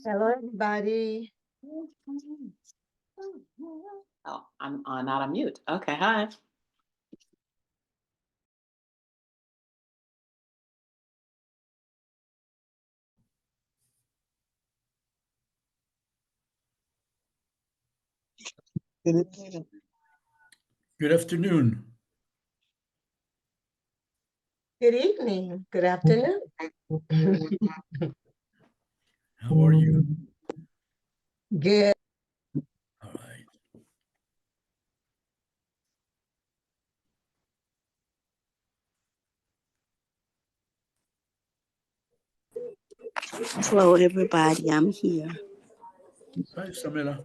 Hello, everybody. Oh, I'm not on mute. Okay, hi. Good afternoon. Good evening. Good afternoon. How are you? Good. All right. Hello, everybody. I'm here. Hi, Samela.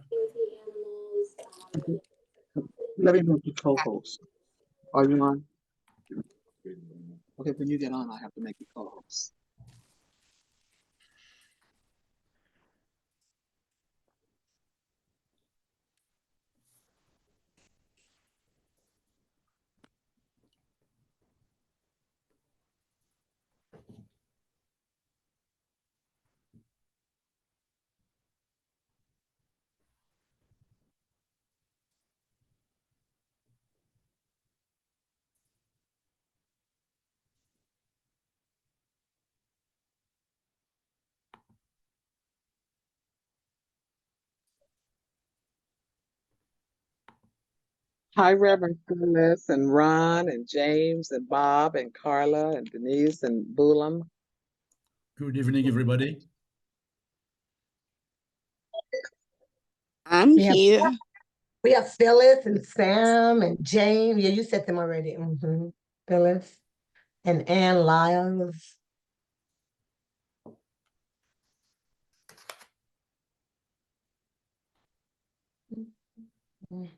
Let me make you co-host. Are you on? Okay, when you get on, I have to make you co-host. Hi, Reverend Phyllis and Ron and James and Bob and Carla and Denise and Boolam. Good evening, everybody. I'm We have here. we have Phyllis and Sam and James. Yeah, you said them already. Phyllis and Ann Lyles. Mhm.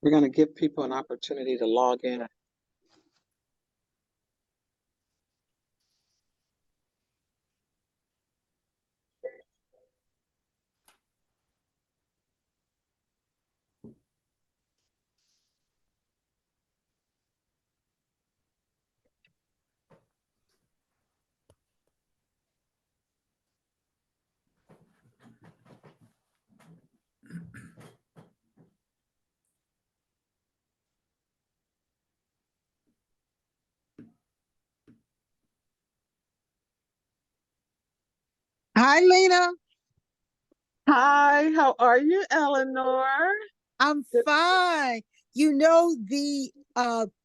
We're going to give people an opportunity to log in. Hi, Lena. Hi, how are you, Eleanor? I'm Good. fine. You know, the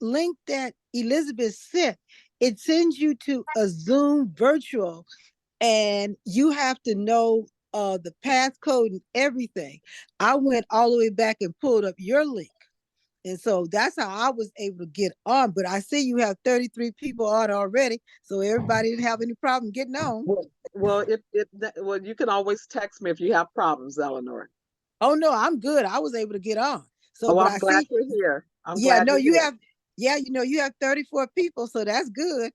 link that Elizabeth sent, it sends you to a Zoom virtual, and you have to know the passcode and everything. I went all the way back and pulled up your link. And so that's how I was able to get on. But I see you have 33 people on already. So everybody didn't have any problem getting on. Well, you can always text me if you have problems, Eleanor. Oh no, I'm good. I was able to get on. So, Oh, but I'm I glad see, you're here. I'm yeah, glad no, you're you here. have, yeah, you have 34 people, so that's good.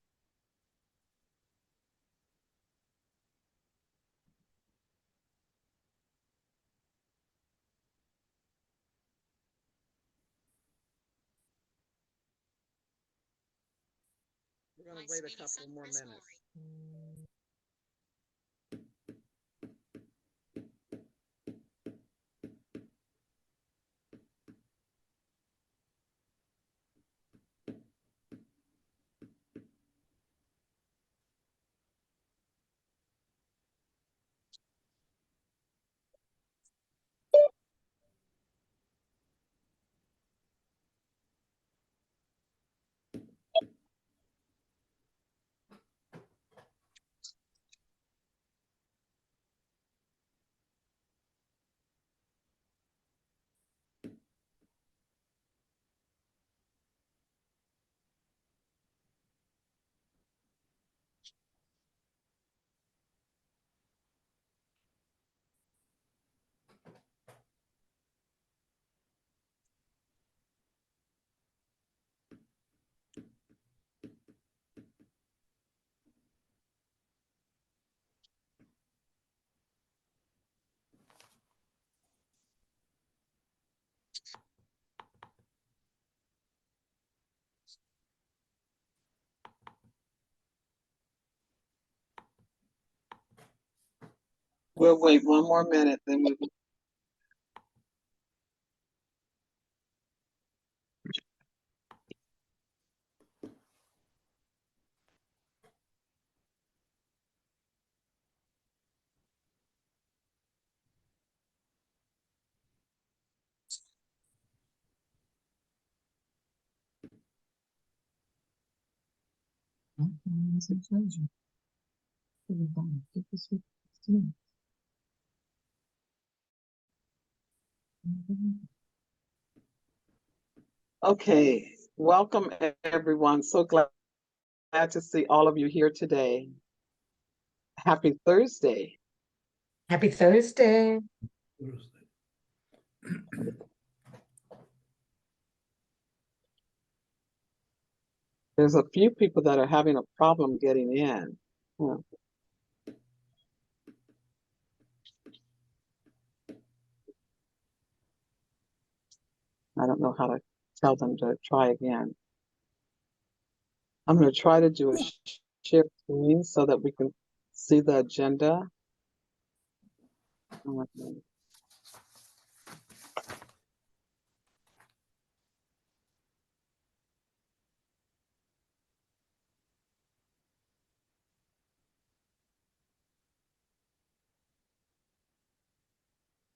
We're gonna wait a couple more minutes. We'll wait one more minute, then we will. Okay, welcome everyone. So glad to see all of you here today. Happy Thursday. Happy Thursday. Thursday. There's a few people that are having a problem getting in. Hmm. I don't know how to tell them to try again. I'm going to try to do a share screen so that we can see the agenda. Okay.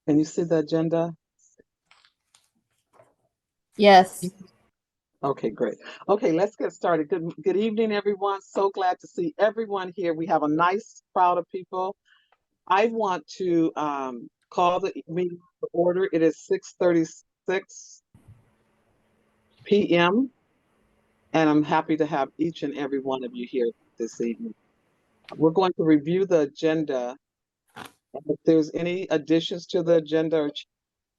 Can you see the agenda? Yes. Okay, great. Okay, let's get started. Good evening, everyone. So glad to see everyone here. We have a nice crowd of people. I want to call the meeting to order. It is 6:36 p.m. and I'm happy to have each and every one of you here this evening. We're going to review the agenda. If there's any additions to the agenda,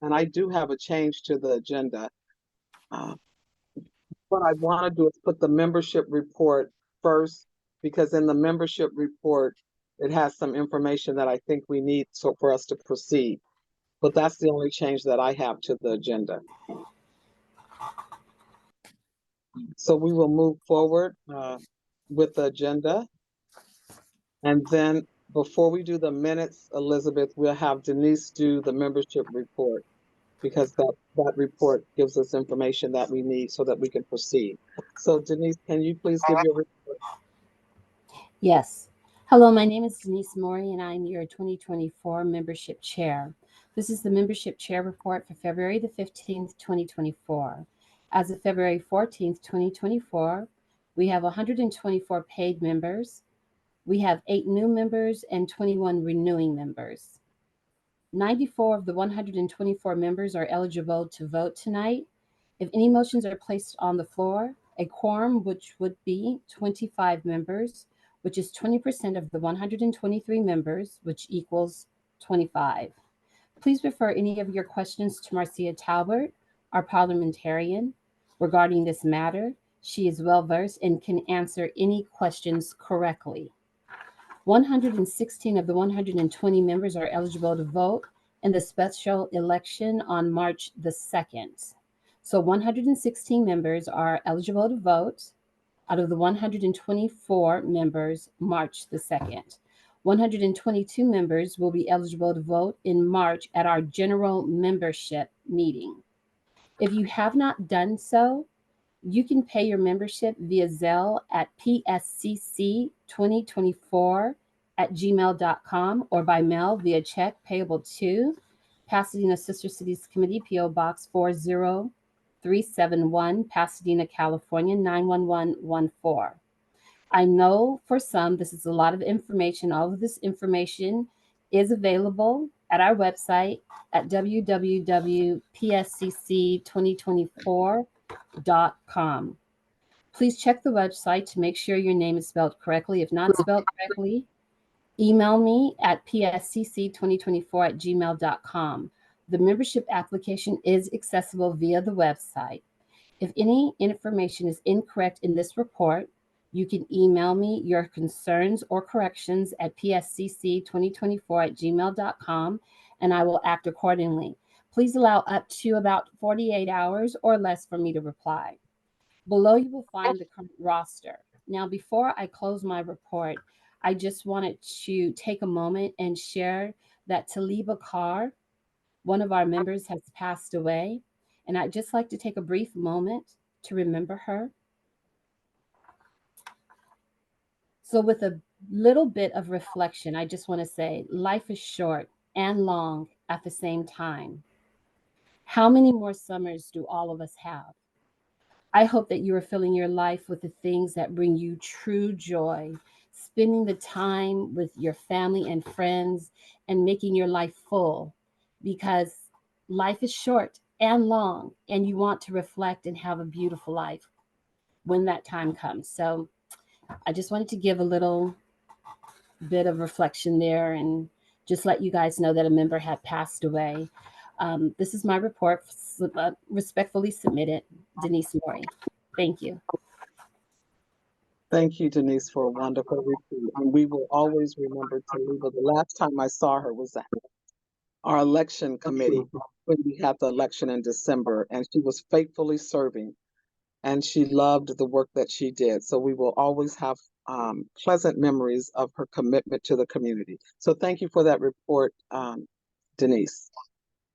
and I do have a change to the agenda. What I want to do is put the membership report first, because in the membership report, it has some information that I think we need for us to proceed. But that's the only change that I have to the agenda. So we will move forward with the agenda. And then before we do the minutes, Elizabeth, we'll have Denise do the membership report, because that report gives us information that we need so that we can proceed. So Denise, can you please give your report? Yes. Hello, my name is Denise Maury, and I'm your 2024 Membership Chair. This is the Membership Chair Report for February the 15th, 2024. As of February 14th, 2024, we have 124 paid members. We have 8 new members and 21 renewing members. 94 of the 124 members are eligible to vote tonight. If any motions are placed on the floor, a quorum, which would be 25 members, which is 20% of the 123 members, which equals 25. Please refer any of your questions to Marcia Talbert, our parliamentarian, regarding this matter. She is well-versed and can answer any questions correctly. 116 of the 120 members are eligible to vote in the special election on March the 2nd. So 116 members are eligible to vote out of the 124 members March the 2nd. 122 members will be eligible to vote in March at our general membership meeting. If you have not done so, you can pay your membership via Zelle at pscc2024@gmail.com or by mail via check payable to Pasadena Sister Cities Committee, P.O. Box 40371, Pasadena, California 91114. I know for some this is a lot of information. All of this information is available at our website at www.pscc2024.com. Please check the website to make sure your name is spelled correctly. If not spelled correctly, email me at pscc2024@gmail.com. The membership application is accessible via the website. If any information is incorrect in this report, you can email me your concerns or corrections at pscc2024@gmail.com, and I will act accordingly. Please allow up to about 48 hours or less for me to reply. Below you will find the current roster. Now, before I close my report, I just wanted to take a moment and share that Taliba Carr, one of our members, has passed away. And I'd just like to take a brief moment to remember her. So with a little bit of reflection, I just want to say life is short and long at the same time. How many more summers do all of us have? I hope that you are filling your life with the things that bring you true joy, spending the time with your family and friends, and making your life full, because life is short and long, and you want to reflect and have a beautiful life when that time comes. So I just wanted to give a little bit of reflection there and just let you guys know that a member had passed away. This is my report, respectfully submitted, Denise Maury. Thank you. Thank you, Denise, for a wonderful report. And we will always remember Taliba. The last time I saw her was at our election committee when we had the election in December, and she was faithfully serving, and she loved the work that she did. So we will always have pleasant memories of her commitment to the community. So thank you for that report, Denise.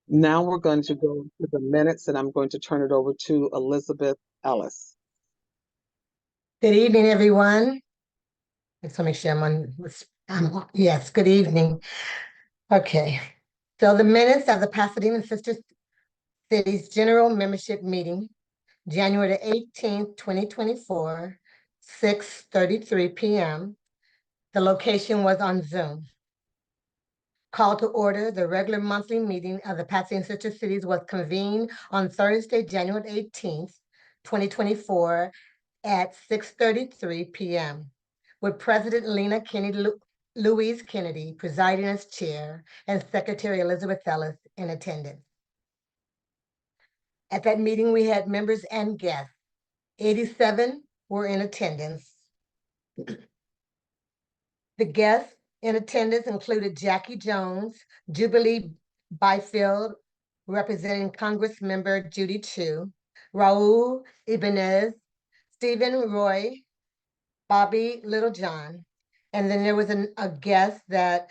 Now we're going to go to the minutes, and I'm going to turn it over to Elizabeth Ellis. Good evening, everyone. Let's make sure I'm on. Yes, good evening. Okay, so the minutes of the Pasadena Sister Cities General Membership Meeting, January the 18th, 2024, 6:33 p.m. The location was on Zoom. Call to order, the regular monthly meeting of the Pasadena Sister Cities was convened on Thursday, January 18th, 2024 at 6:33 p.m. with President Lena Kennedy, Louise Kennedy presiding as chair and Secretary Elizabeth Ellis in attendance. At that meeting, we had members and guests. 87 were in attendance. The guests in attendance included Jackie Jones, Jubilee Byfield, representing Congress member Judy Chu, Raul Ibanez, Stephen Roy, Bobby Littlejohn, and then there was a guest that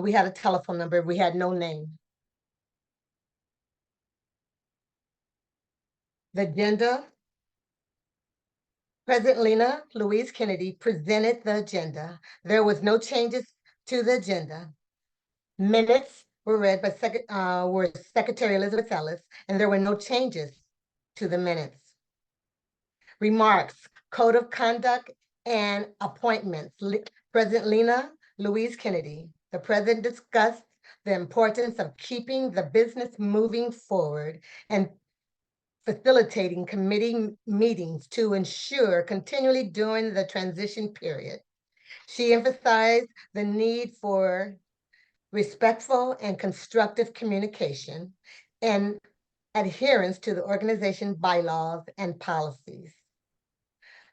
we had a telephone number, we had no name. The agenda President Lena Louise Kennedy presented the agenda. There was no changes to the agenda. Minutes were read by Secretary Elizabeth Ellis, and there were no changes to the minutes. Remarks, code of conduct, and appointments. President Lena Louise Kennedy, the president discussed the importance of keeping the business moving forward and facilitating committee meetings to ensure continually during the transition period. She emphasized the need for respectful and constructive communication and adherence to the organization bylaws and policies.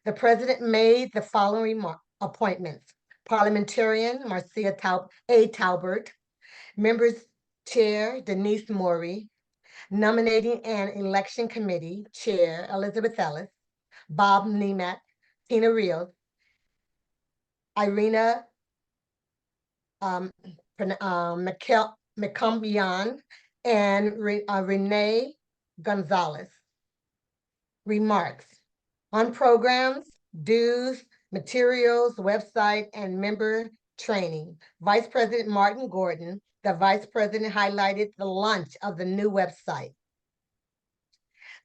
The president made the following appointments. Parliamentarian Marcia Talbert, members Chair Denise Morey, Nominating and Election Committee Chair Elizabeth Ellis, Bob Nemat, Tina Rios, Irina McCumbian, and Renee Gonzalez. Remarks on programs, dues, materials, website, and member training. Vice President Martin Gordon, the Vice President, highlighted the launch of the new website,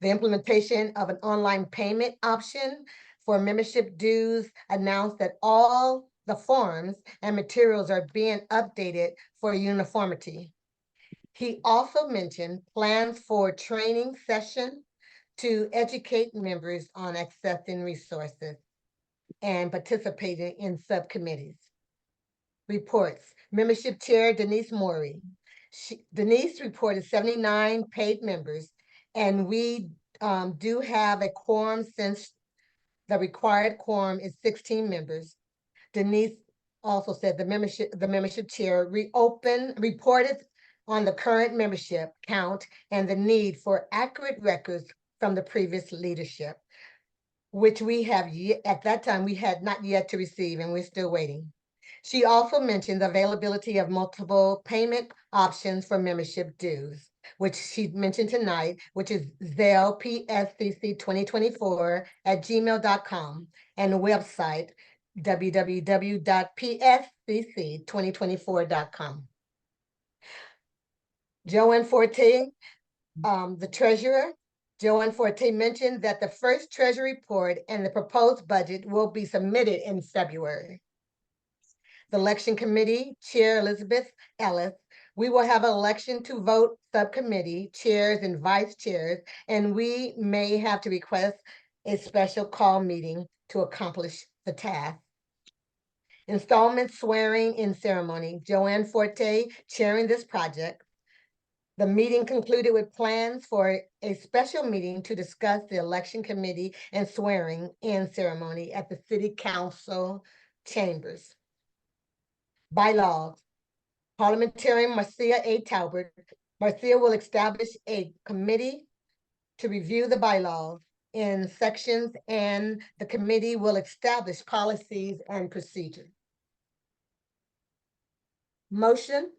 the implementation of an online payment option for membership dues, announced that all the forms and materials are being updated for uniformity. He also mentioned plans for training session to educate members on accessing resources and participating in subcommittees. Reports, membership chair Denise Morey. Denise reported 79 paid members, and we do have a quorum since the required quorum is 16 members. Denise also said the membership chair reported on the current membership count and the need for accurate records from the previous leadership, which we have at that time we had not yet to receive, and we're still waiting. She also mentioned the availability of multiple payment options for membership dues, which she mentioned tonight, which is Zelle PSCC2024@gmail.com, and the website www.pscc2024.com. Joanne Forte, the treasurer, Joanne Forte mentioned that the first treasury report and the proposed budget will be submitted in February. The election committee chair, Elizabeth Ellis, we will have an election to vote subcommittee chairs and vice chairs, and we may have to request a special call meeting to accomplish the task. Installment swearing in ceremony, Joanne Forte chairing this project. The meeting concluded with plans for a special meeting to discuss the election committee and swearing in ceremony at the city council chambers. Bylaws. Parliamentarian Marcia Talbert. Marcia will establish a committee to review the bylaws in sections, and the committee will establish policies and procedures. Motion.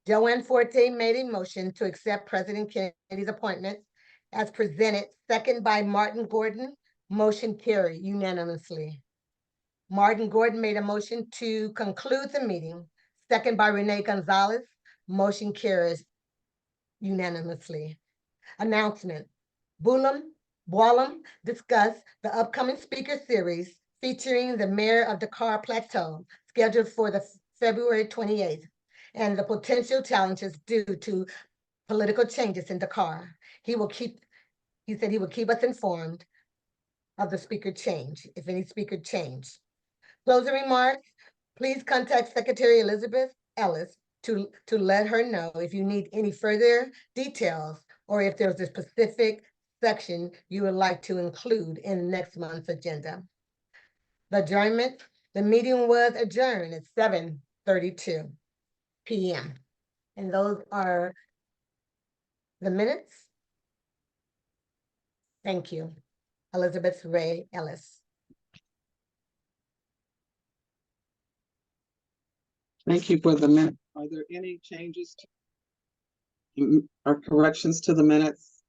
Joanne Forte made a motion to accept President Kennedy's appointment as presented, second by Martin Gordon. Motion carried unanimously. Martin Gordon made a motion to conclude the meeting, second by Renee Gonzalez. Motion carries unanimously. Announcement. Boulem discussed the upcoming speaker series featuring the mayor of Dakar Plateau, scheduled for the February 28th, and the potential challenges due to political changes in Dakar. He said he will keep us informed of the speaker change, if any speaker change. Closing remarks, please contact Secretary Elizabeth Ellis to let her know if you need any further details or if there's a specific section you would like to include in next month's agenda. The adjournment, the meeting was adjourned at 7:32 p.m. And those are the minutes. Thank you. Elizabeth Ray Ellis. Thank you for the minute. Are there any changes or corrections to the minutes?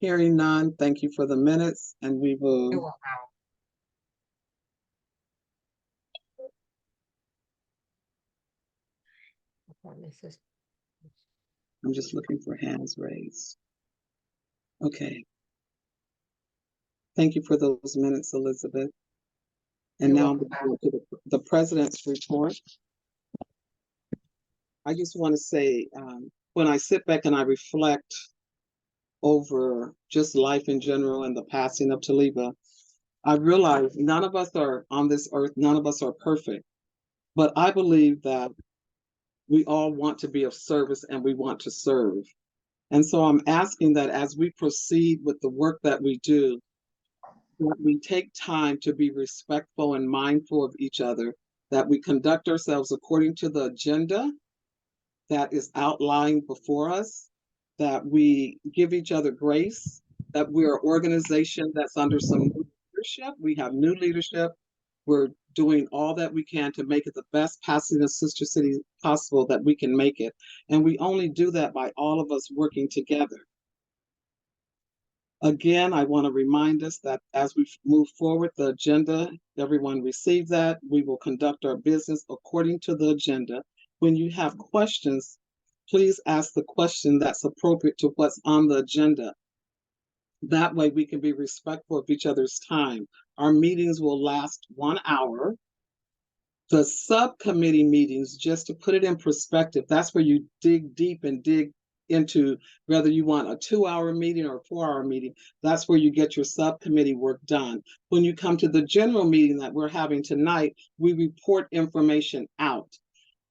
Hearing none, thank you for the minutes, and we You're will, welcome. Okay, this is- I'm just looking for hands raised. Okay. Thank you for those minutes, Elizabeth. And You're now I'm welcome. going to the president's report. I just want to say, when I sit back and I reflect over just life in general and the passing of Taliba, I realize none of us are on this earth, none of us are perfect, but I believe that we all want to be of service and we want to serve. And so I'm asking that as we proceed with the work that we do, that we take time to be respectful and mindful of each other, that we conduct ourselves according to the agenda that is outlined before us, that we give each other grace, that we're an organization that's under some new leadership. We have new leadership. We're doing all that we can to make it the best Pasadena sister city possible that we can make it. And we only do that by all of us working together. Again, I want to remind us that as we move forward, the agenda, everyone received that. We will conduct our business according to the agenda. When you have questions, please ask the question that's appropriate to what's on the agenda. That way we can be respectful of each other's time. Our meetings will last 1 hour. The subcommittee meetings, just to put it in perspective, that's where you dig deep and dig into whether you want a 2-hour meeting or a 4-hour meeting. That's where you get your subcommittee work done. When you come to the general meeting that we're having tonight, we report information out.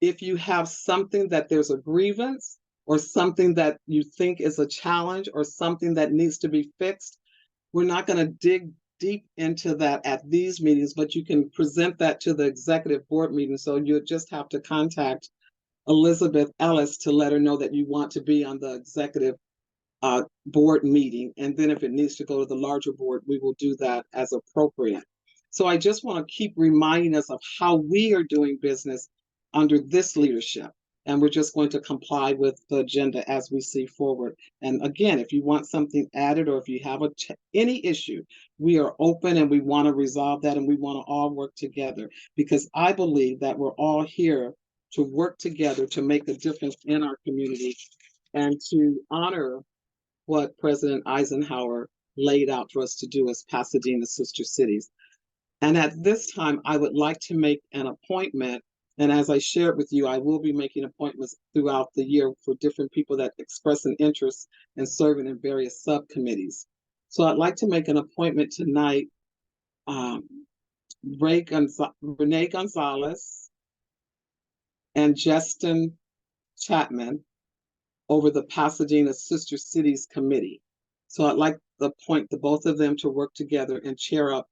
If you have something that there's a grievance or something that you think is a challenge or something that needs to be fixed, we're not going to dig deep into that at these meetings, but you can present that to the executive board meeting. So you just have to contact Elizabeth Ellis to let her know that you want to be on the executive board meeting. And then if it needs to go to the larger board, we will do that as appropriate. So I just want to keep reminding us of how we are doing business under this leadership. And we're just going to comply with the agenda as we see forward. And again, if you want something added or if you have any issue, we are open and we want to resolve that and we want to all work together, because I believe that we're all here to work together to make a difference in our community and to honor what President Eisenhower laid out for us to do as Pasadena sister cities. And at this time, I would like to make an appointment. And as I shared with you, I will be making appointments throughout the year for different people that express an interest in serving in various subcommittees. So I'd like to make an appointment tonight. Renee Gonzalez and Justin Chapman over the Pasadena Sister Cities Committee. So I'd like to appoint the both of them to work together and chair up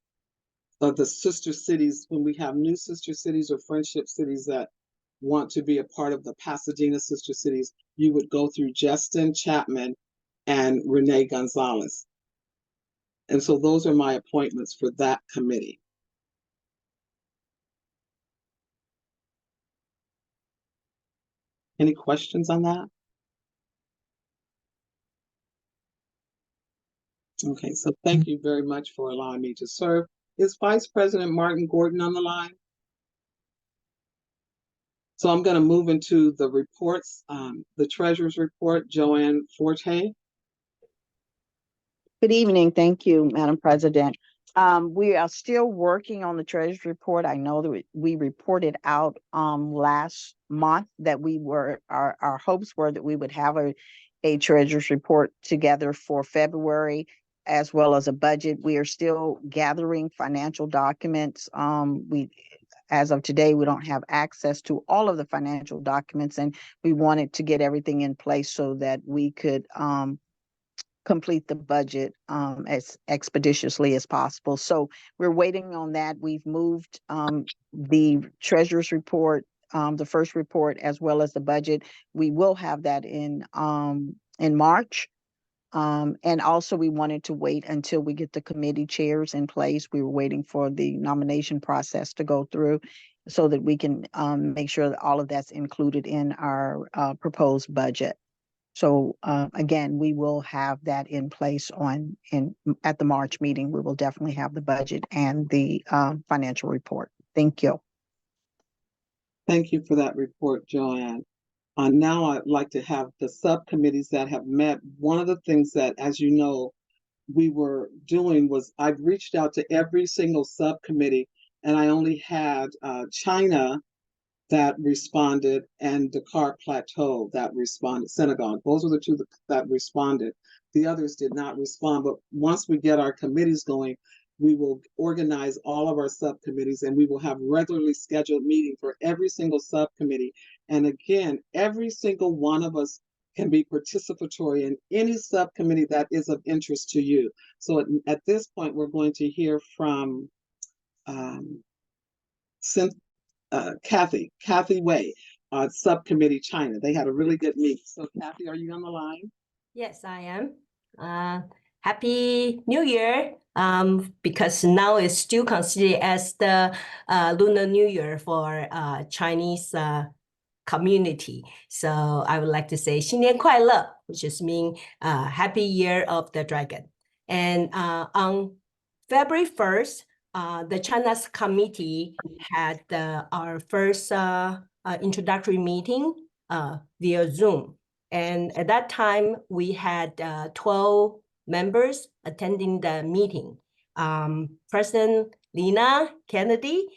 the sister cities when we have new sister cities or friendship cities that want to be a part of the Pasadena Sister Cities. You would go through Justin Chapman and Renee Gonzalez. And so those are my appointments for that committee. Any questions on that? Okay, so thank you very much for allowing me to serve. Is Vice President Martin Gordon on the line? So I'm going to move into the reports, the Treasurer's Report, Joanne Forte. Good evening. Thank you, Madam President. We are still working on the Treasurer's Report. I know that we reported out last month that our hopes were that we would have a Treasurer's Report together for February, as well as a budget. We are still gathering financial documents. As of today, we don't have access to all of the financial documents, and we wanted to get everything in place so that we could complete the budget as expeditiously as possible. So we're waiting on that. We've moved the treasurer's report, the first report, as well as the budget. We will have that in March. And also we wanted to wait until we get the committee chairs in place. We were waiting for the nomination process to go through so that we can make sure that all of that's included in our proposed budget. So again, we will have that in place at the March meeting. We will definitely have the budget and the financial report. Thank you. Thank you for that report, Joanne. Now I'd like to have the subcommittees that have met. One of the things that, as you know, we were doing was I've reached out to every single subcommittee, and I only had China that responded and Dakar Plateau that responded, Senegal. Those were the two that responded. The others did not respond. But once we get our committees going, we will organize all of our subcommittees and we will have regularly scheduled meetings for every single subcommittee. And again, every single one of us can be participatory in any subcommittee that is of interest to you. So at this point, we're going to hear from Kathy Wei, Subcommittee China. They had a really good meeting. So Kathy, are you on the line? Yes, I am. Happy New Year. Because now it's still considered as the Lunar New Year for Chinese community. So I would like to say 新年快乐, which is mean Happy Year of the Dragon. And on February 1st, the China's committee had our first introductory meeting via Zoom. And at that time, we had 12 members attending the meeting. President Lena Kennedy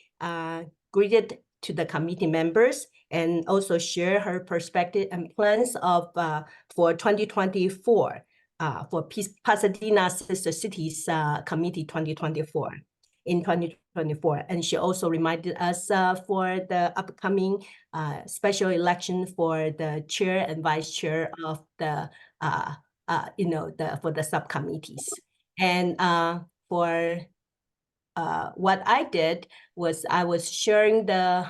greeted to the committee members and also share her perspective and plans of for 2024 for Pasadena Sister Cities Committee 2024 in 2024. And she also reminded us for the upcoming special election for the chair and vice chair of the for the subcommittees. And for what I did was I was sharing the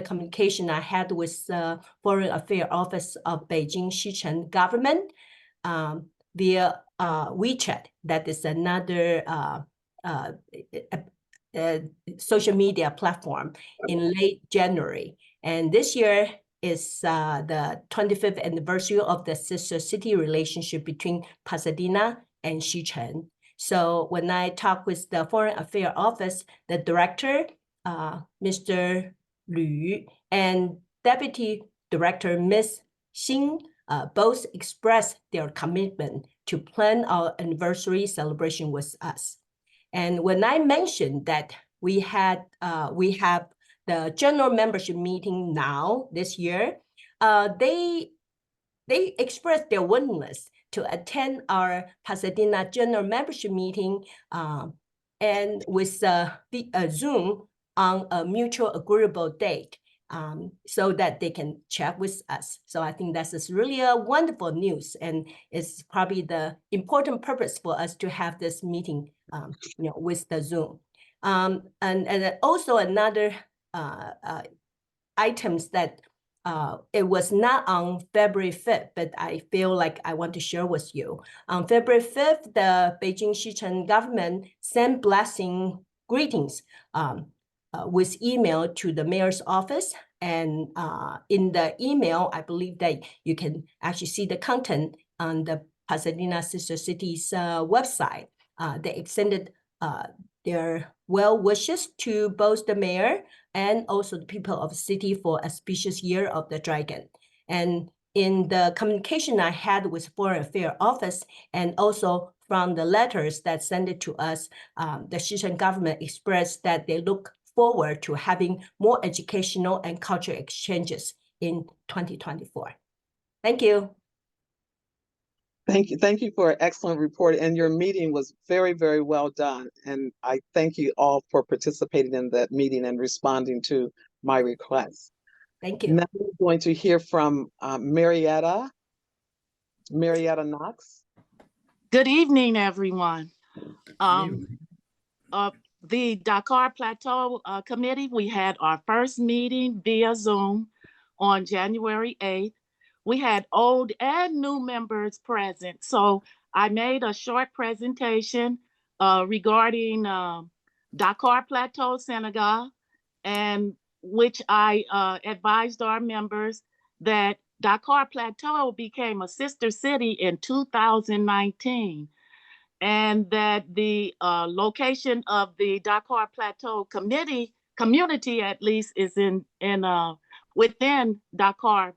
communication I had with the Foreign Affairs Office of Beijing Xicheng government via WeChat. That is another social media platform in late January. And this year is the 25th anniversary of the sister city relationship between Pasadena and Xicheng. So when I talked with the Foreign Affairs Office, the director, Mr. Lü, and Deputy Director Ms. Xin, both expressed their commitment to plan our anniversary celebration with us. And when I mentioned that we have the general membership meeting now this year, they expressed their willingness to attend our Pasadena general membership meeting and with a Zoom on a mutual agreeable date so that they can chat with us. So I think that's really a wonderful news, and it's probably the important purpose for us to have this meeting with the Zoom. And also another items that it was not on February 5th, but I feel like I want to share with you. On February 5th, the Beijing Xicheng government sent blessing greetings with email to the mayor's office. And in the email, I believe that you can actually see the content on the Pasadena Sister Cities website. They extended their well wishes to both the mayor and also the people of the city for a auspicious year of the dragon. And in the communication I had with Foreign Affairs Office and also from the letters that sent it to us, the Xicheng government expressed that they look forward to having more educational and cultural exchanges in 2024. Thank you. Thank you for an excellent report, and your meeting was very, very well done. And I thank you all for participating in that meeting and responding to my request. Thank you. Now we're going to hear from Marietta Knox. Good evening, everyone. The Dakar Plateau Committee, we had our first meeting via Zoom on January 8th. We had old and new members present. So I made a short presentation regarding Dakar Plateau, Senegal, and which I advised our members that Dakar Plateau became a sister city in 2019, and that the location of the Dakar Plateau community at least is in within Dakar,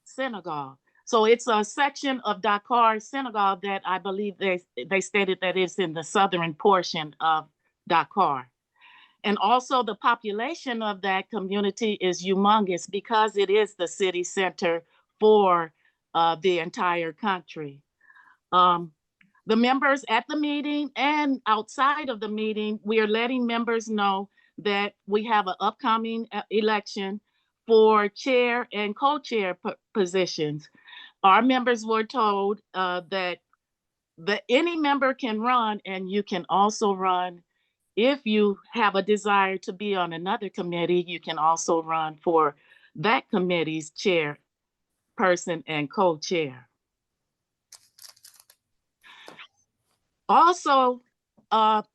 Senegal. So it's a section of Dakar, Senegal that I believe they stated that it's in the southern portion of Dakar. And also the population of that community is humongous because it is the city center for the entire country. The members at the meeting and outside of the meeting, we are letting members know that we have an upcoming election for chair and co-chair positions. Our members were told that any member can run, and you can also run if you have a desire to be on another committee. You can also run for that committee's chair person and co-chair. Also,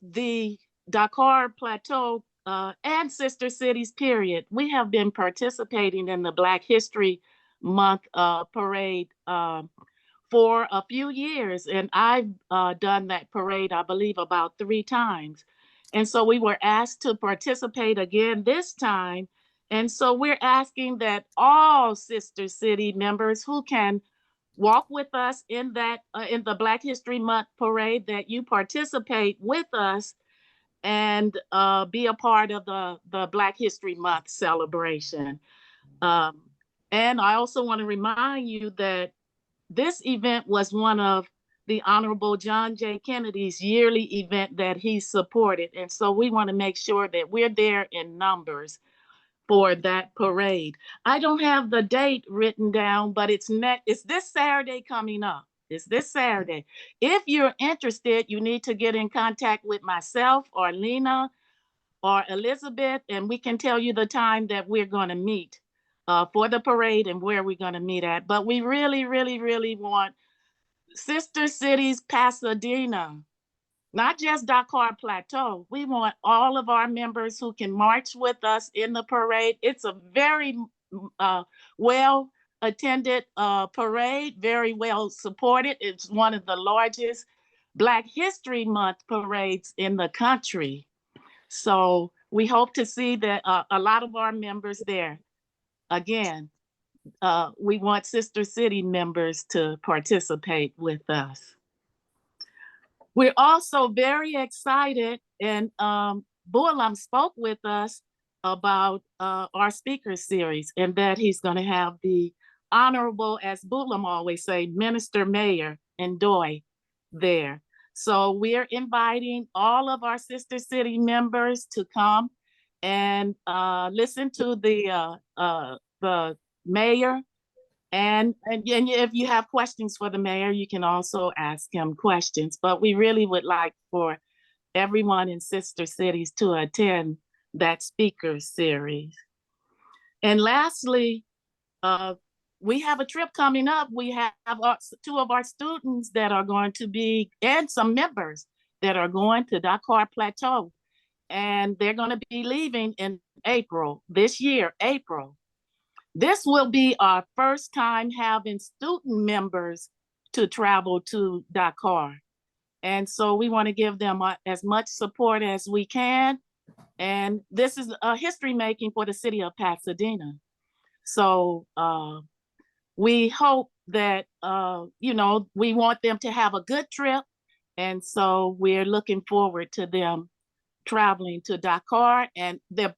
the Dakar Plateau and sister cities, period. We have been participating in the Black History Month parade for a few years, and I've done that parade, I believe, about 3 times. And so we were asked to participate again this time. And so we're asking that all sister city members who can walk with us in that in the Black History Month parade, that you participate with us and be a part of the Black History Month celebration. And I also want to remind you that this event was one of the Honorable John J. Kennedy's yearly event that he supported. And so we want to make sure that we're there in numbers for that parade. I don't have the date written down, but it's this Saturday coming up. It's this Saturday. If you're interested, you need to get in contact with myself or Lena or Elizabeth, and we can tell you the time that we're going to meet for the parade and where we're going to meet at. But we really, really, really want Sister Cities Pasadena, not just Dakar Plateau. We want all of our members who can march with us in the parade. It's a very well attended parade, very well supported. It's one of the largest Black History Month parades in the country. So we hope to see that a lot of our members there. Again, we want Sister City members to participate with us. We're also very excited, and Bualam spoke with us about our speaker series, and that he's going to have the Honorable, as Bualam always say, Minister Mayor Ndoye there. So we're inviting all of our sister city members to come and listen to the mayor. And if you have questions for the mayor, you can also ask him questions. But we really would like for everyone in sister cities to attend that speaker series. And lastly, we have a trip coming up. We have 2 of our students that are going to be, and some members that are going to Dakar Plateau. And they're going to be leaving in April, this year, April. This will be our first time having student members to travel to Dakar. And so we want to give them as much support as we can. And this is a history making for the city of Pasadena. So we hope that, we want them to have a good trip. And so we're looking forward to them traveling to Dakar, and the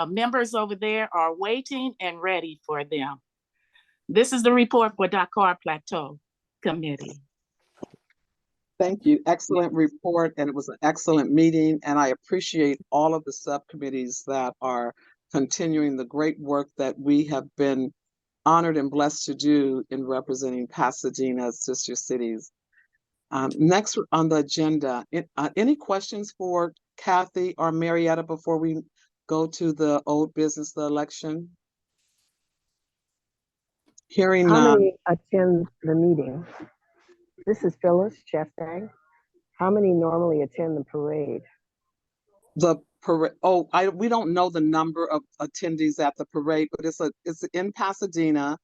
members over there are waiting and ready for them. This is the report for Dakar Plateau Committee. Thank you. Excellent report, and it was an excellent meeting, and I appreciate all of the subcommittees that are continuing the great work that we have been honored and blessed to do in representing Pasadena's sister cities. Next on the agenda, any questions for Kathy or Marietta before we go to the old business, the election? Hearing How none. many attend the meeting? This is Phyllis Chastain. How many normally attend the parade? The parade. We don't know the number of attendees at the parade, but it's in Pasadena,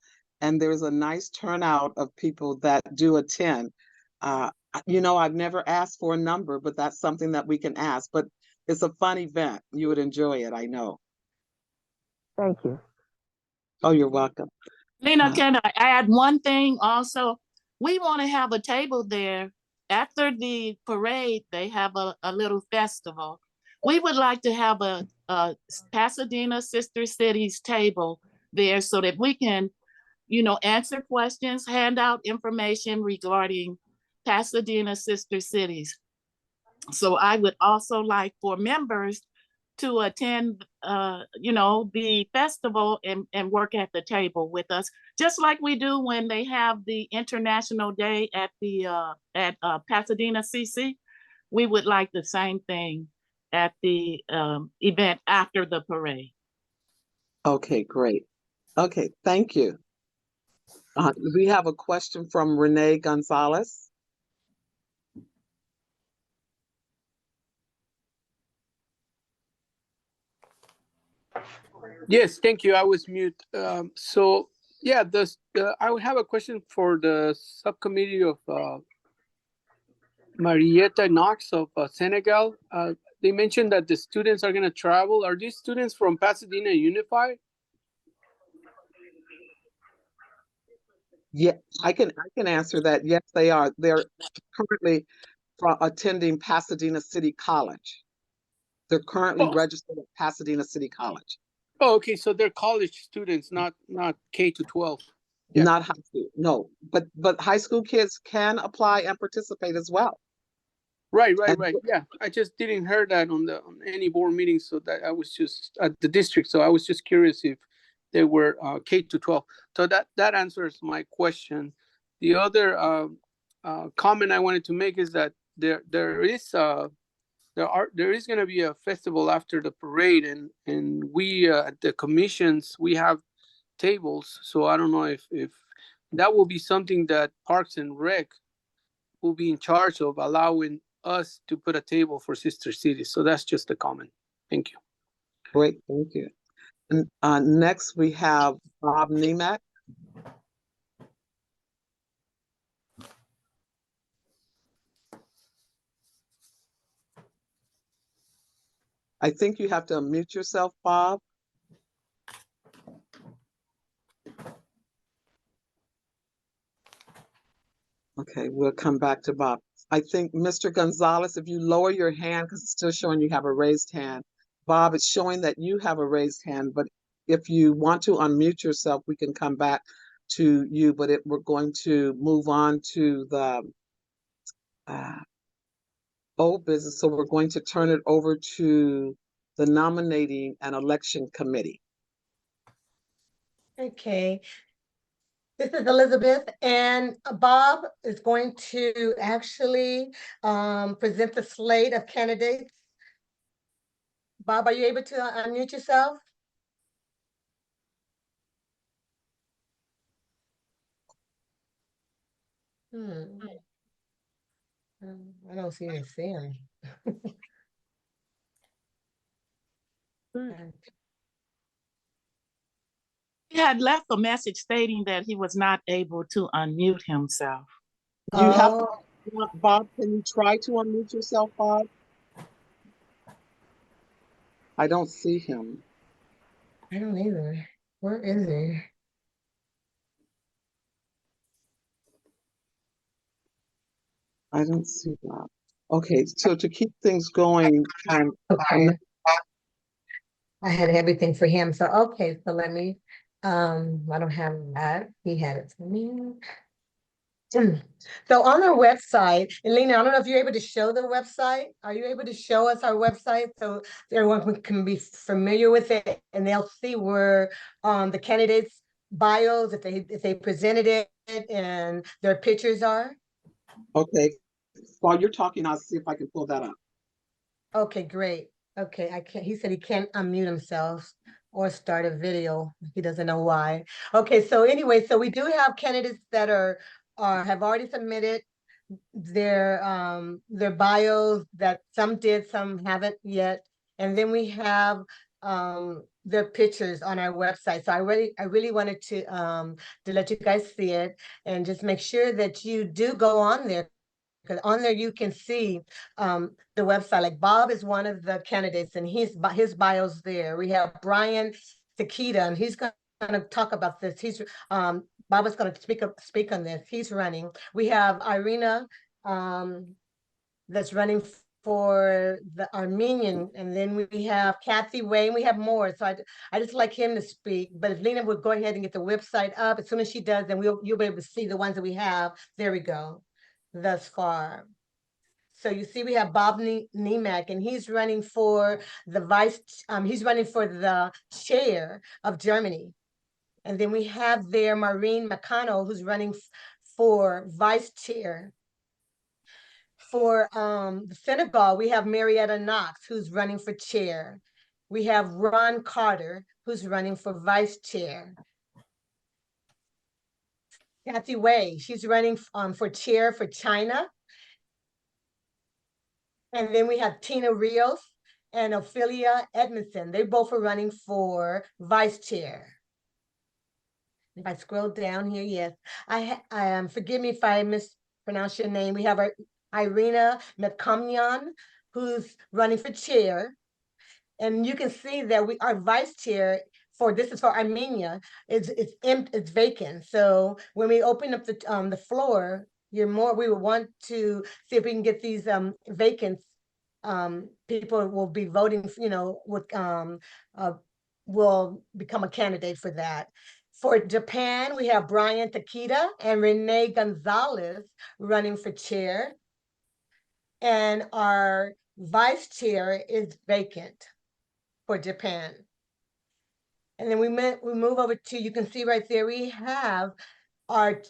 and there's a nice turnout of people that do attend. I've never asked for a number, but that's something that we can ask. But it's a fun event. You would enjoy it, I know. Thank you. Oh, you're welcome. Lena, can I add one thing also? We want to have a table there. After the parade, they have a little festival. We would like to have a Pasadena Sister Cities table there so that we can, answer questions, hand out information regarding Pasadena Sister Cities. So I would also like for members to attend, the festival and work at the table with us, just like we do when they have the International Day at the Pasadena CC. We would like the same thing at the event after the parade. Okay, great. Okay, thank you. We have a question from Renee Gonzalez. Yes, thank you. I was mute. So yeah, I would have a question for the subcommittee of Marietta Knox of Senegal. They mentioned that the students are going to travel. Are these students from Pasadena Unified? Yeah, I can answer that. Yes, they are. They're currently attending Pasadena City College. They're currently registered at Pasadena City College. Oh, okay. So they're college students, not K to 12. Yeah. Not high school, no. But high school kids can apply and participate as well. Right. Yeah, I just didn't hear that on any board meeting, so that I was just at the district. So I was just curious if they were K to 12. So that answers my question. The other comment I wanted to make is that there is going to be a festival after the parade, and we at the commissions we have tables. So I don't know if that will be something that Parks and Rec will be in charge of, allowing us to put a table for sister cities. So that's just a comment. Thank you. Great, thank you. And next we have Bob Niemek. I think you have to unmute yourself, Bob. Okay, we'll come back to Bob. I think Mr. Gonzalez, if you lower your hand, because it's still showing you have a raised hand. Bob, it's showing that you have a raised hand, but if you want to unmute yourself, we can come back to you, but we're going to move on to the old business. So we're going to turn it over to the nominating and election committee. Okay. This is Elizabeth, and Bob is going to actually present the slate of candidates. Bob, are you able to unmute yourself? I don't see him. He had left a message stating that he was not able to unmute himself. You have to, Bob, can you try to unmute yourself, Bob? I don't see him. I don't either. Where is he? I don't see that. Okay, so to keep things going, okay. I had everything for him. So okay, so let me I don't have that. He had it for me. So on our website, Elena, I don't know if you're able to show the website. Are you able to show us our website so everyone can be familiar with it and they'll see where the candidates' bios, if they presented it and their pictures are? Okay. While you're talking, I'll see if I can pull that up. Okay, great. Okay, I can't. He said he can't unmute himself or start a video. He doesn't know why. Okay, so anyway, so we do have candidates that have already submitted their bios, that some did, some haven't yet. And then we have their pictures on our website. So I really wanted to let you guys see it and just make sure that you do go on there. Because on there you can see the website. Like Bob is one of the candidates, and his bio's there. We have Brian Takita, and he's going to talk about this. Bob is going to speak on this. He's running. We have Irina that's running for the Armenian, and then we have Kathy Wayne. We have more. So I just like him to speak. But if Lena would go ahead and get the website up, as soon as she does, then you'll be able to see the ones that we have. There we go. Thus far. So you see we have Bob Niemek, and he's running for the he's running for the chair of Germany. And then we have there Maureen McConnell, who's running for vice chair. For the Senegal, we have Marietta Knox, who's running for chair. We have Ron Carter, who's running for vice chair. Kathy Wei, she's running for chair for China. And then we have Tina Rios and Ophelia Edmondson. They both are running for vice chair. If I scroll down here, yes. Forgive me if I mispronounce your name. We have Irina Metkamyan, who's running for chair. And you can see that our vice chair this is for Armenia, it's vacant. So when we open up the floor, we will want to see if we can get these vacants. People will be voting, will become a candidate for that. For Japan, we have Brian Takita and Renee Gonzalez running for chair. And our vice chair is vacant for Japan. And then we move over to, you can see right there, we have our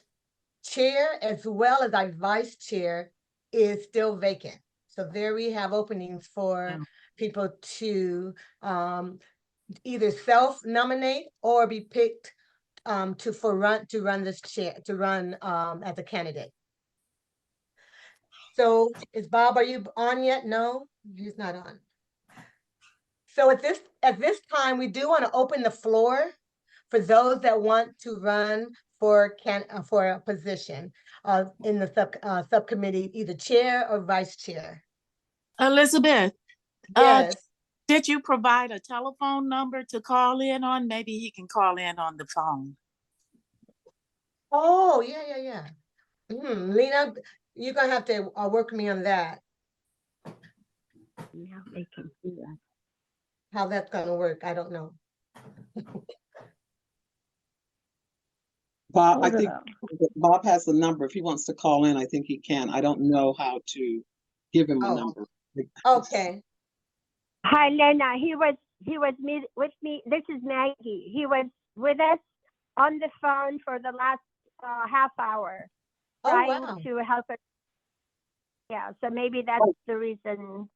chair as well as our vice chair is still vacant. So there we have openings for people to either self-nominate or be picked to run this chair, to run as a candidate. So Bob, are you on yet? No, he's not on. So at this time, we do want to open the floor for those that want to run for a position in the subcommittee, either chair or vice chair. Elizabeth, Yes. did you provide a telephone number to call in on? Maybe he can call in on the phone. Oh, yeah. Lena, you're gonna have to work with me on that. Yeah, they can do that. How that's gonna work, I don't know. Bob, I think Bob has the number. If he wants to call in, I think he can. I don't know how to give him a number. Okay. Hi, Lena. He was with me. This is Maggie. He was with us on the phone for the last half hour, trying to help us. Yeah, so maybe that's the reason.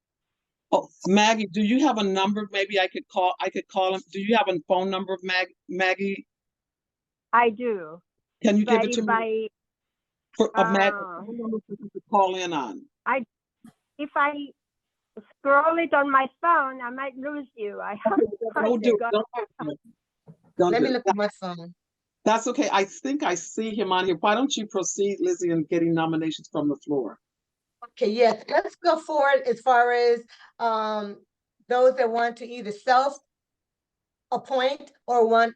Oh, Maggie, do you have a number? Maybe I could call him. Do you have a phone number of Maggie? I do. Can you give it to me? Maggie, phone number for you to call in on. If I scroll it on my phone, I might lose you. Don't do it. Let me look at my phone. That's okay. I think I see him on here. Why don't you proceed, Lizzie, in getting nominations from the floor? Okay, yes, let's go forward as far as those that want to either self-appoint or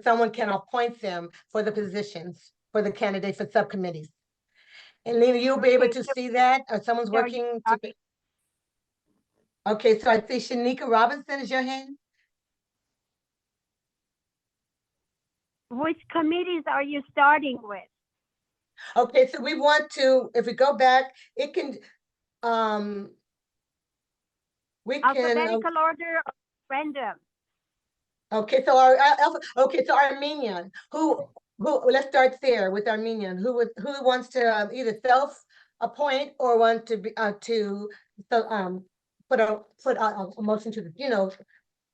someone can appoint them for the positions for the candidate for subcommittees. And Lena, you'll be able to see that, or someone's working to be. Okay, so I see Shanika Robinson is your hand. Which committees are you starting with? Okay, so we want to, if we go back, it can, we can. Alphabetical order or random? Okay, so so Armenian, let's start there with Armenian. Who wants to either self-appoint or want to be put a motion to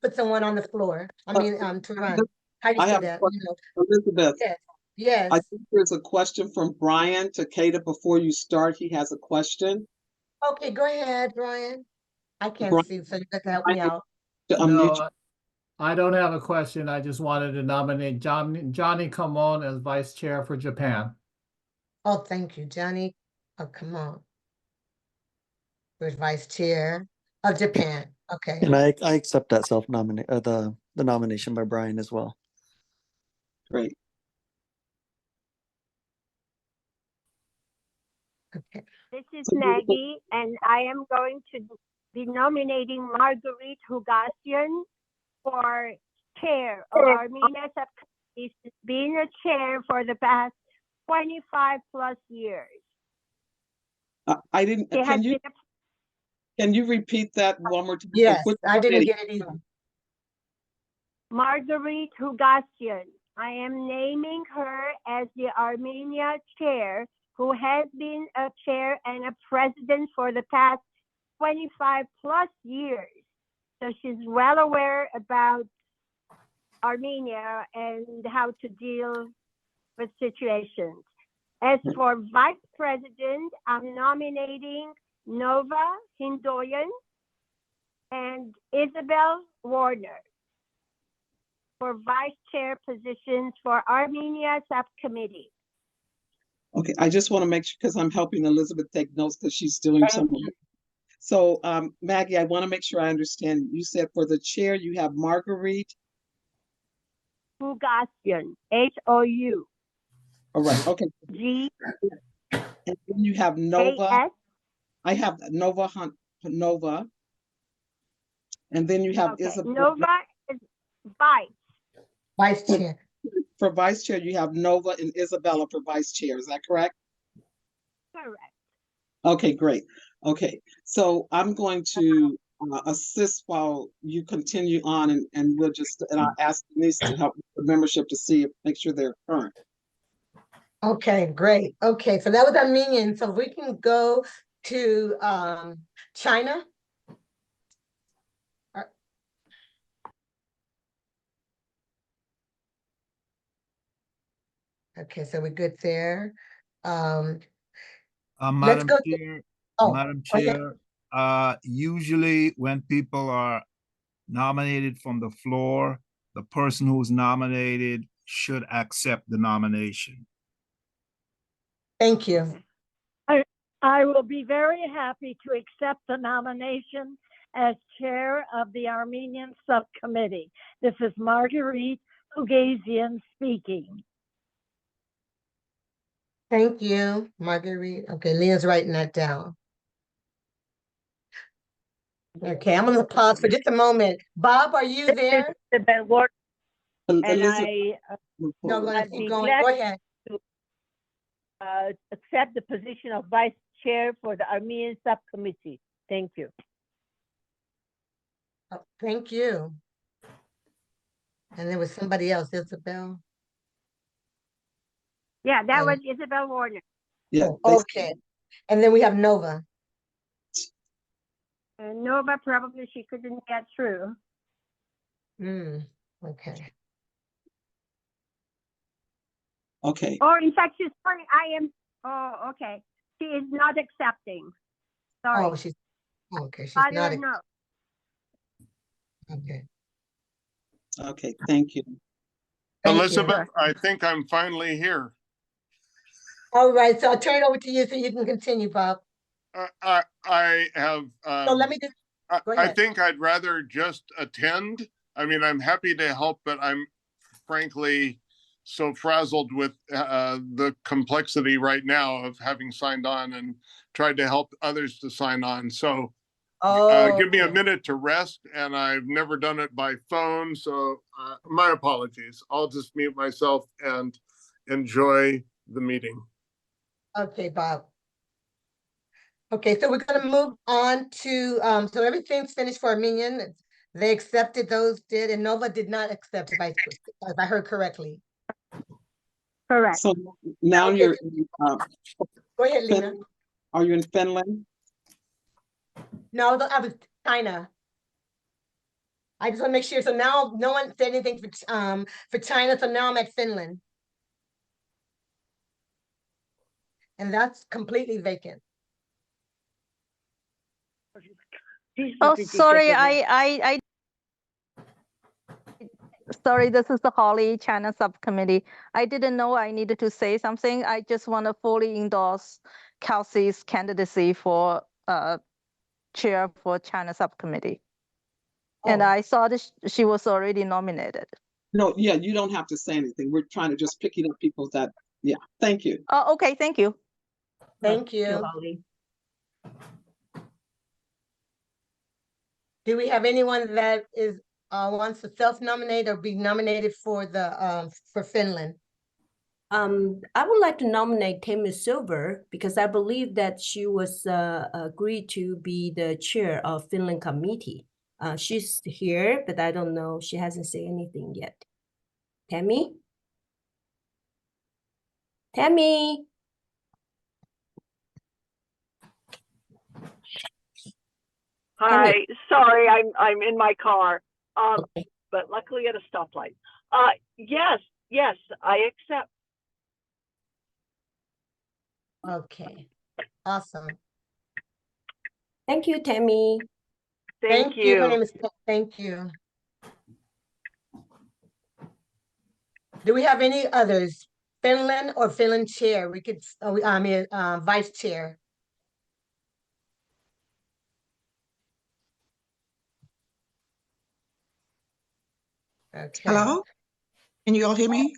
put someone on the floor. I mean to run. How do you say that? Elizabeth. Yes. I think there's a question from Brian Takeda before you start. He has a question. Okay, go ahead, Brian. I can't see, so you got to help me out. No, I don't have a question. I just wanted to nominate Johnny Kamon as vice chair for Japan. Oh, thank you, Johnny. Oh, come on. Who's vice chair of Japan? Okay. And I accept that self-nominate, the nomination by Brian as well. Great. Okay. This is Maggie, and I am going to be nominating Marguerite Hugassian for chair of Armenia Subcommittee. She's been a chair for the past 25 plus years. I didn't, She has been a can you repeat that one more time? Yes, Which I didn't committee? get it either. Marguerite Hugassian. I am naming her as the Armenia chair, who has been a chair and a president for the past 25 plus years. So she's well aware about Armenia and how to deal with situations. As for vice president, I'm nominating Nova Hindoyan and Isabel Warner for vice chair positions for Armenia Subcommittee. Okay, I just want to make sure, because I'm helping Elizabeth take notes because she's doing some. So Maggie, I want to make sure I understand. You said for the chair, you have Marguerite. Hugassian, H-O-U. All right, okay. G. And then you have Nova. A-S. I have Nova. And then you have Okay. Isabel. Nova is vice. Vice chair. For vice chair, you have Nova and Isabella for vice chair. Is that correct? Correct. Okay, great. Okay, so I'm going to assist while you continue on, and we'll just, and I'll ask Denise to help with the membership to see, make sure they're current. Okay, great. Okay, so that was Armenian. So we can go to China. Okay, so we're good there. Let's Madam go. Chair, Oh, Madam okay. Chair, usually when people are nominated from the floor, the person who's nominated should accept the nomination. Thank you. I will be very happy to accept the nomination as chair of the Armenian Subcommittee. This is Marguerite Hugassian speaking. Thank you, Marguerite. Okay, Leah's writing that down. Okay, I'm gonna pause for just a moment. Bob, are you there? And I No, I'd keep be going. glad Go ahead. to accept the position of vice chair for the Armenian Subcommittee. Thank you. Oh, thank you. And there was somebody else, Isabel. Yeah, that was Isabel Warner. Yeah. Okay. And then we have Nova. And Nova, probably she couldn't get through. Okay. Okay. Or in fact, she's sorry, oh, okay. She is not accepting. Sorry. Oh, she's okay. She's I not. don't know. Okay. Okay, thank you. Elizabeth, I think I'm finally here. All right, so I'll turn it over to you so you can continue, Bob. I have. So let me just. Go I ahead. think I'd rather just attend. I mean, I'm happy to help, but I'm frankly so frazzled with the complexity right now of having signed on and tried to help others to sign on. So give me a minute to rest, and I've never done it by phone. So my apologies. I'll just mute myself and enjoy the meeting. Okay, Bob. Okay, so we're gonna move on to, so everything's finished for Armenian. They accepted, those did, and Nova did not accept, if I heard correctly. Correct. So now Okay. you're Go ahead, Lena. Are you in Finland? No, I was China. I just want to make sure. So now no one said anything for China, so now I'm at Finland. And that's completely vacant. Oh, sorry, I Sorry, this is the Holly China Subcommittee. I didn't know I needed to say something. I just want to fully endorse Kelsey's candidacy for chair for China Subcommittee. And Oh. I saw that she was already nominated. No, yeah, you don't have to say anything. We're trying to just picking up people that, yeah, thank you. Oh, okay, thank you. Thank you. Holly. Do we have anyone that is wants to self-nominate or be nominated for the for Finland? I would like to nominate Tammy Silver because I believe that she was agreed to be the chair of Finland committee. She's here, but I don't know. She hasn't said anything yet. Tammy? Tammy? Hi, sorry, I'm in my car. But luckily at a stoplight. Yes, I accept. Okay, awesome. Thank you, Tammy. Thank Her you. name is. Thank you. Do we have any others? Finland or Finland chair? We could. I mean, vice chair. Okay. Hello? Can you all hear me?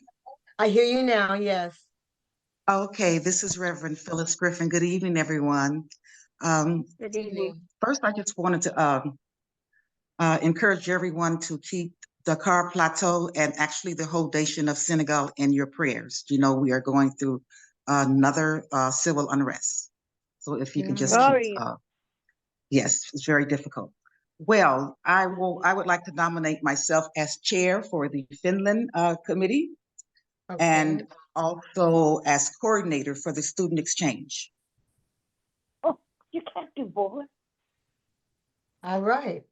I hear you now, yes. Okay, this is Reverend Phyllis Griffin. Good evening, everyone. Good evening. First, I just wanted to encourage everyone to keep Dakar Plateau and actually the whole nation of Senegal in your prayers. You know, we are going through another civil unrest. So if you can just keep, yes, it's very difficult. Well, I would like to nominate myself as chair for the Finland committee. Okay. And also as coordinator for the student exchange. Oh, you can't do both. All right.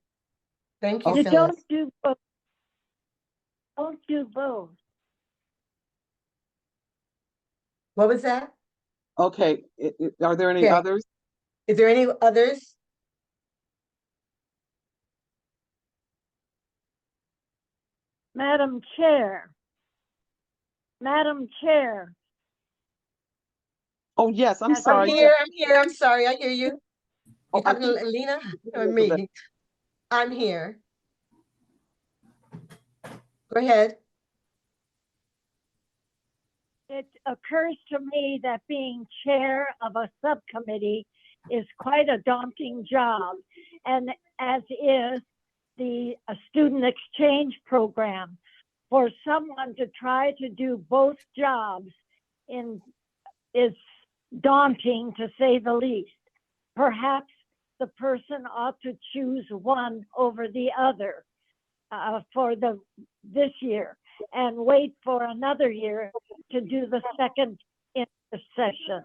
Thank you, You Phyllis. don't do both. Don't do both. What was that? Okay, are there any others? Is there any others? Madam Chair. Madam Chair. Oh, yes, I'm As a sorry. I'm here, I'm sorry, I hear you. You Oh, I talking to think- Lena or me? I'm here. Go ahead. It occurs to me that being chair of a subcommittee is quite a daunting job, and as is the student exchange program. For someone to try to do both jobs is daunting, to say the least. Perhaps the person ought to choose one over the other for this year and wait for another year to do the second session.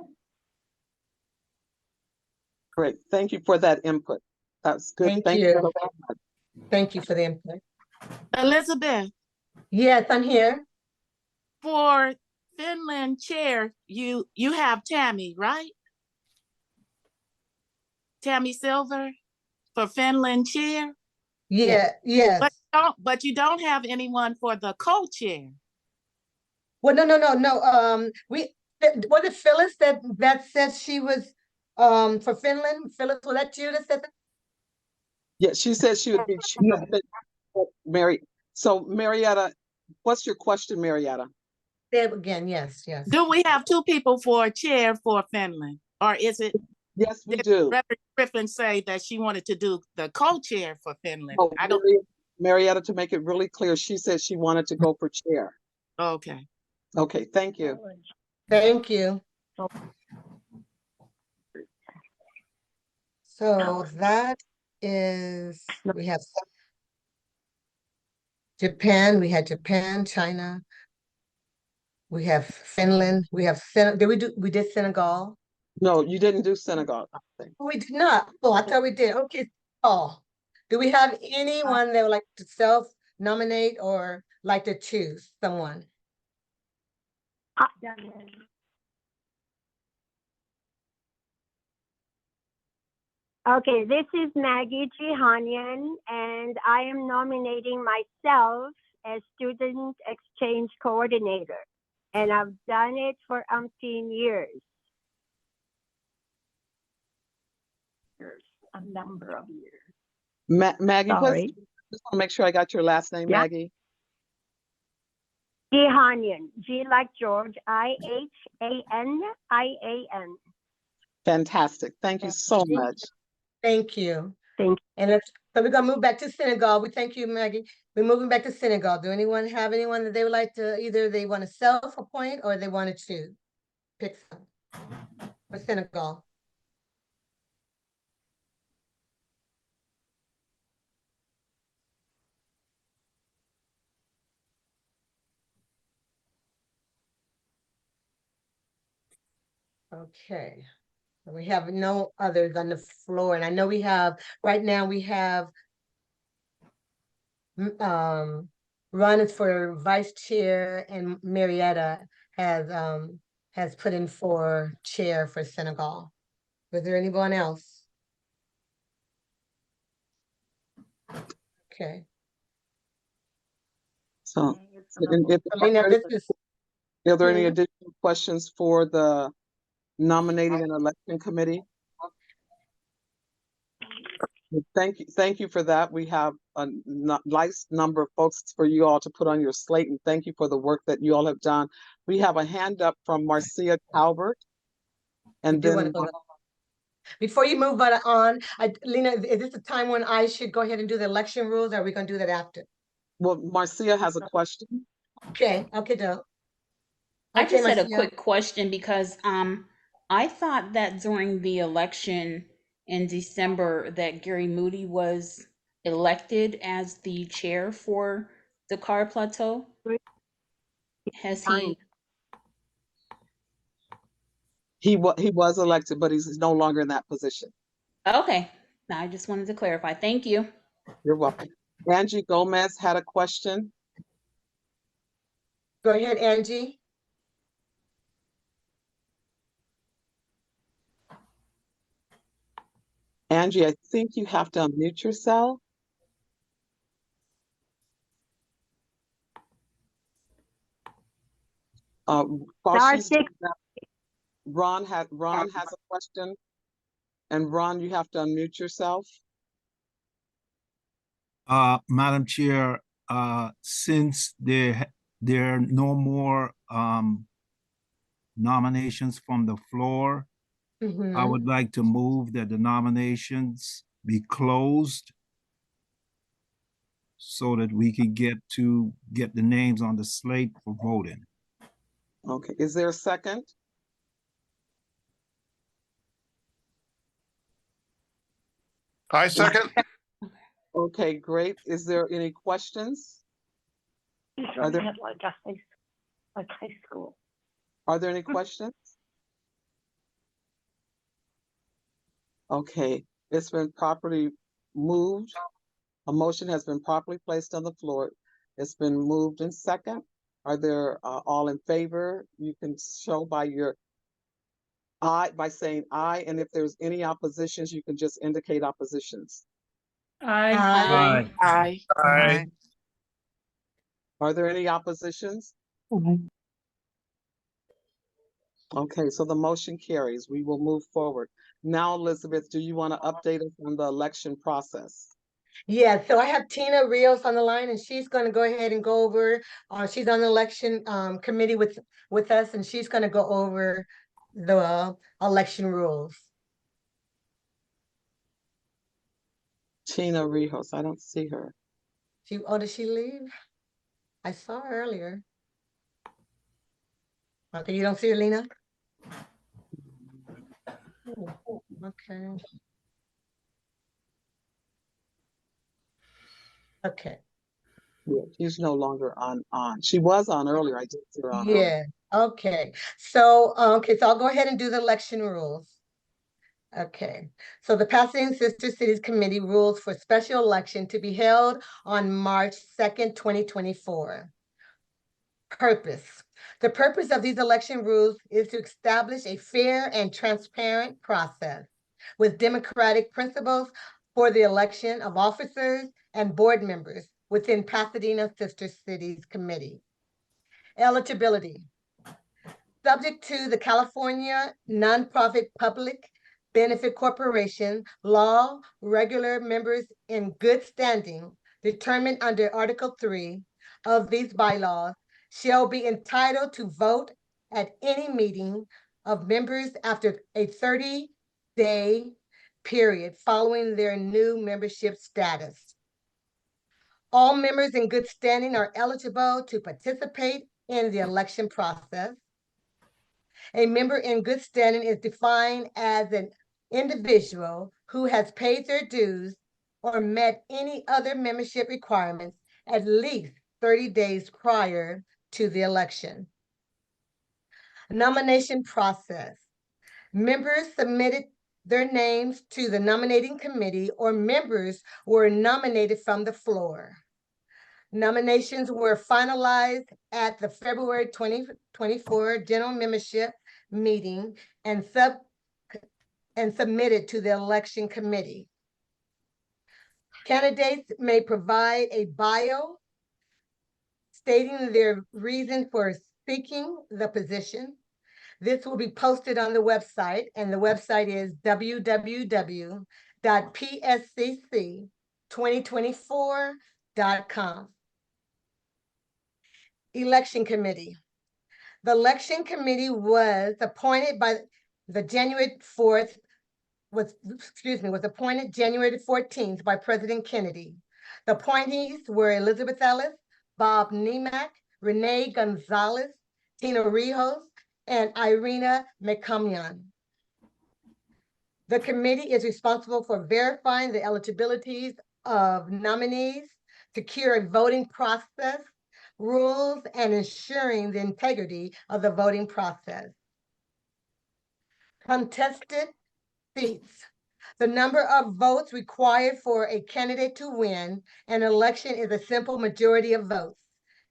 Great, thank you for that input. That's good. Thank you. so much. Thank you for the input. Elizabeth. Yes, I'm here. For Finland chair, you have Tammy, right? Tammy Silver for Finland chair? Yeah, yes. But you don't have anyone for the co-chair. Well, no. Was it Phyllis that said she was for Finland? Phyllis, was that you that said that? Yeah, she said she would be Mary. So Marietta, what's your question, Marietta? Say it again, yes. Do we have two people for a chair for Finland? Or is it? Yes, we do. Reverend Griffin say that she wanted to do the co-chair for Finland. Oh, I don't. Marietta, to make it really clear, she said she wanted to go for chair. Okay. Okay, thank you. Thank you. So that is, we have Japan, we had Japan, China. We have Finland, we have, we did Senegal? No, you didn't do Senegal, I think. We did not. Oh, I thought we did. Okay. Oh, do we have anyone that would like to self-nominate or like to choose someone? Okay, this is Maggie Jihanian, and I am nominating myself as student exchange coordinator, and I've done it for umpteen years. A number of years. Maggie, Sorry. just want to make sure I got your last name, Yeah. Maggie. Gihanian, G like George, Ihanian. Fantastic. Thank you so much. Thank you. Thank you. And so we're gonna move back to Senegal. We thank you, Maggie. We're moving back to Senegal. Do anyone have anyone that they would like to, either they want to self-appoint or they want to choose? Pick some for Senegal. Okay. We have no others on the floor, and I know we have, right now we have Ron is for vice chair, and Marietta has put in for chair for Senegal. Was there anyone else? Okay. So, Alina, this is are there any additional questions for the nominating and election committee? Thank you for that. We have a nice number of folks for you all to put on your slate, and thank you for the work that you all have done. We have a hand up from Marcia Calvert, and then before you move on, Lena, is this a time when I should go ahead and do the election rules, or are we gonna do that after? well, Marcia has a question. Okay, Doe. I Okay, just had a Marcia. quick question because I thought that during the election in December that Gary Moody was elected as the chair for the Dakar Plateau. Has he? He was elected, but he's no longer in that position. Okay, now I just wanted to clarify. Thank you. You're welcome. Angie Gomez had a question. Go ahead, Angie. Angie, I think you have to unmute yourself. Ron has a question, and Ron, you have to unmute yourself. Madam Chair, since there are no more nominations from the floor, I would like to move that the nominations be closed so that we can get the names on the slate for voting. Okay, is there a second? I second. Okay, great. Is there any questions? Are there, like high school. are there any questions? Okay, it's been properly moved. A motion has been properly placed on the floor. It's been moved in second. Are there all in favor? You can show by your aye, by saying aye, and if there's any oppositions, you can just indicate oppositions. Aye. Aye. Aye. Are there any oppositions? Okay, so the motion carries. We will move forward. Now, Elizabeth, do you want to update us on the election process? Yeah, so I have Tina Rios on the line, and she's going to go ahead and go over. She's on the election committee with us, and she's going to go over the election rules. Tina Rios, I don't see her. Did she leave? I saw her earlier. Okay, you don't see her, Lena? Oh, okay. Okay. Yeah, she's no longer on. She was on earlier. I did see her on. Yeah. Okay. So so I'll go ahead and do the election rules. Okay. So the Pasadena Sister Cities Committee rules for special election to be held on March 2nd, 2024. Purpose. The purpose of these election rules is to establish a fair and transparent process with democratic principles for the election of officers and board members within Pasadena Sister Cities Committee. Eligibility. Subject to the California Nonprofit Public Benefit Corporation law, regular members in good standing determined under Article 3 of these bylaws shall be entitled to vote at any meeting of members after a 30-day period following their new membership status. All members in good standing are eligible to participate in the election process. A member in good standing is defined as an individual who has paid their dues or met any other membership requirements at least 30 days prior to the election. Nomination process. Members submitted their names to the nominating committee, or members were nominated from the floor. Nominations were finalized at the February 2024 general membership meeting and submitted to the election committee. Candidates may provide a bio stating their reason for seeking the position. This will be posted on the website, and the website is www.pscc2024.com. Election committee. The election committee was appointed by the January 4th, was appointed January 14th by President Kennedy. The appointees were Elizabeth Ellis, Bob Niemak, Renee Gonzalez, Tina Rijos, and Irina McCumyon. The committee is responsible for verifying the eligibilities of nominees, secure a voting process, rules, and ensuring the integrity of the voting process. Contested seats. The number of votes required for a candidate to win an election is a simple majority of votes,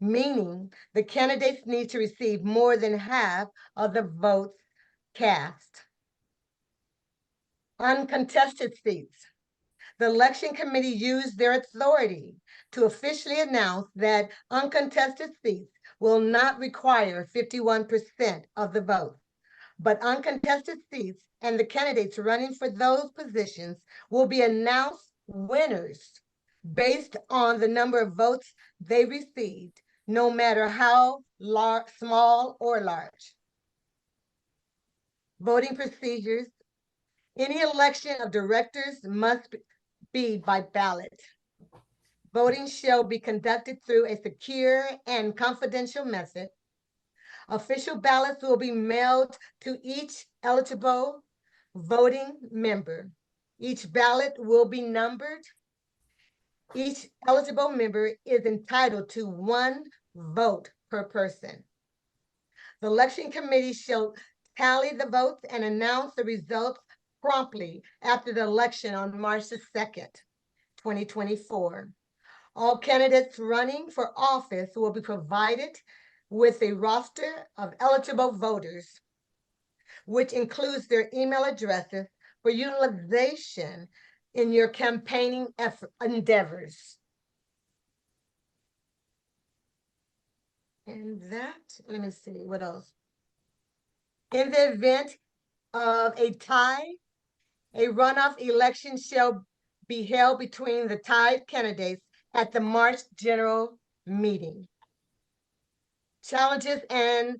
meaning the candidates need to receive more than half of the votes cast. Uncontested seats. The election committee used their authority to officially announce that uncontested seats will not require 51% of the vote, but uncontested seats and the candidates running for those positions will be announced winners based on the number of votes they received, no matter how small or large. Voting procedures. Any election of directors must be by ballot. Voting shall be conducted through a secure and confidential method. Official ballots will be mailed to each eligible voting member. Each ballot will be numbered. Each eligible member is entitled to 1 vote per person. The election committee shall tally the votes and announce the results promptly after the election on March the 2nd, 2024. All candidates running for office will be provided with a roster of eligible voters, which includes their email addresses for utilization in your campaigning endeavors. And that, let me see, what else? In the event of a tie, a runoff election shall be held between the tied candidates at the March general meeting. Challenges and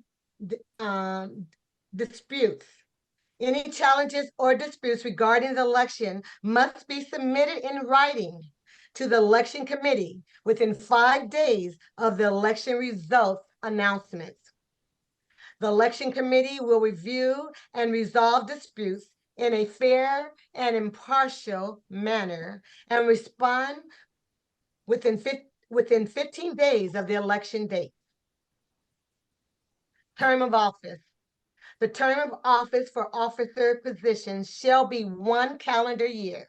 disputes. Any challenges or disputes regarding the election must be submitted in writing to the election committee within 5 days of the election results announcements. The election committee will review and resolve disputes in a fair and impartial manner and respond within 15 days of the election date. Term of office. The term of office for officer positions shall be 1 calendar year.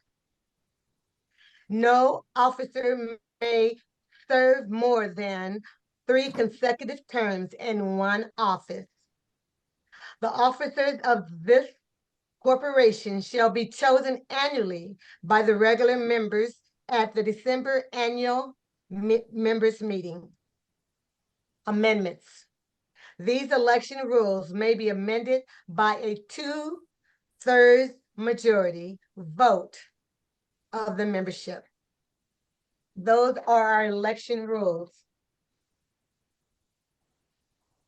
No officer may serve more than 3 consecutive terms in one office. The officers of this corporation shall be chosen annually by the regular members at the December annual members meeting. Amendments. These election rules may be amended by a 2/3 majority vote of the membership. Those are our election rules.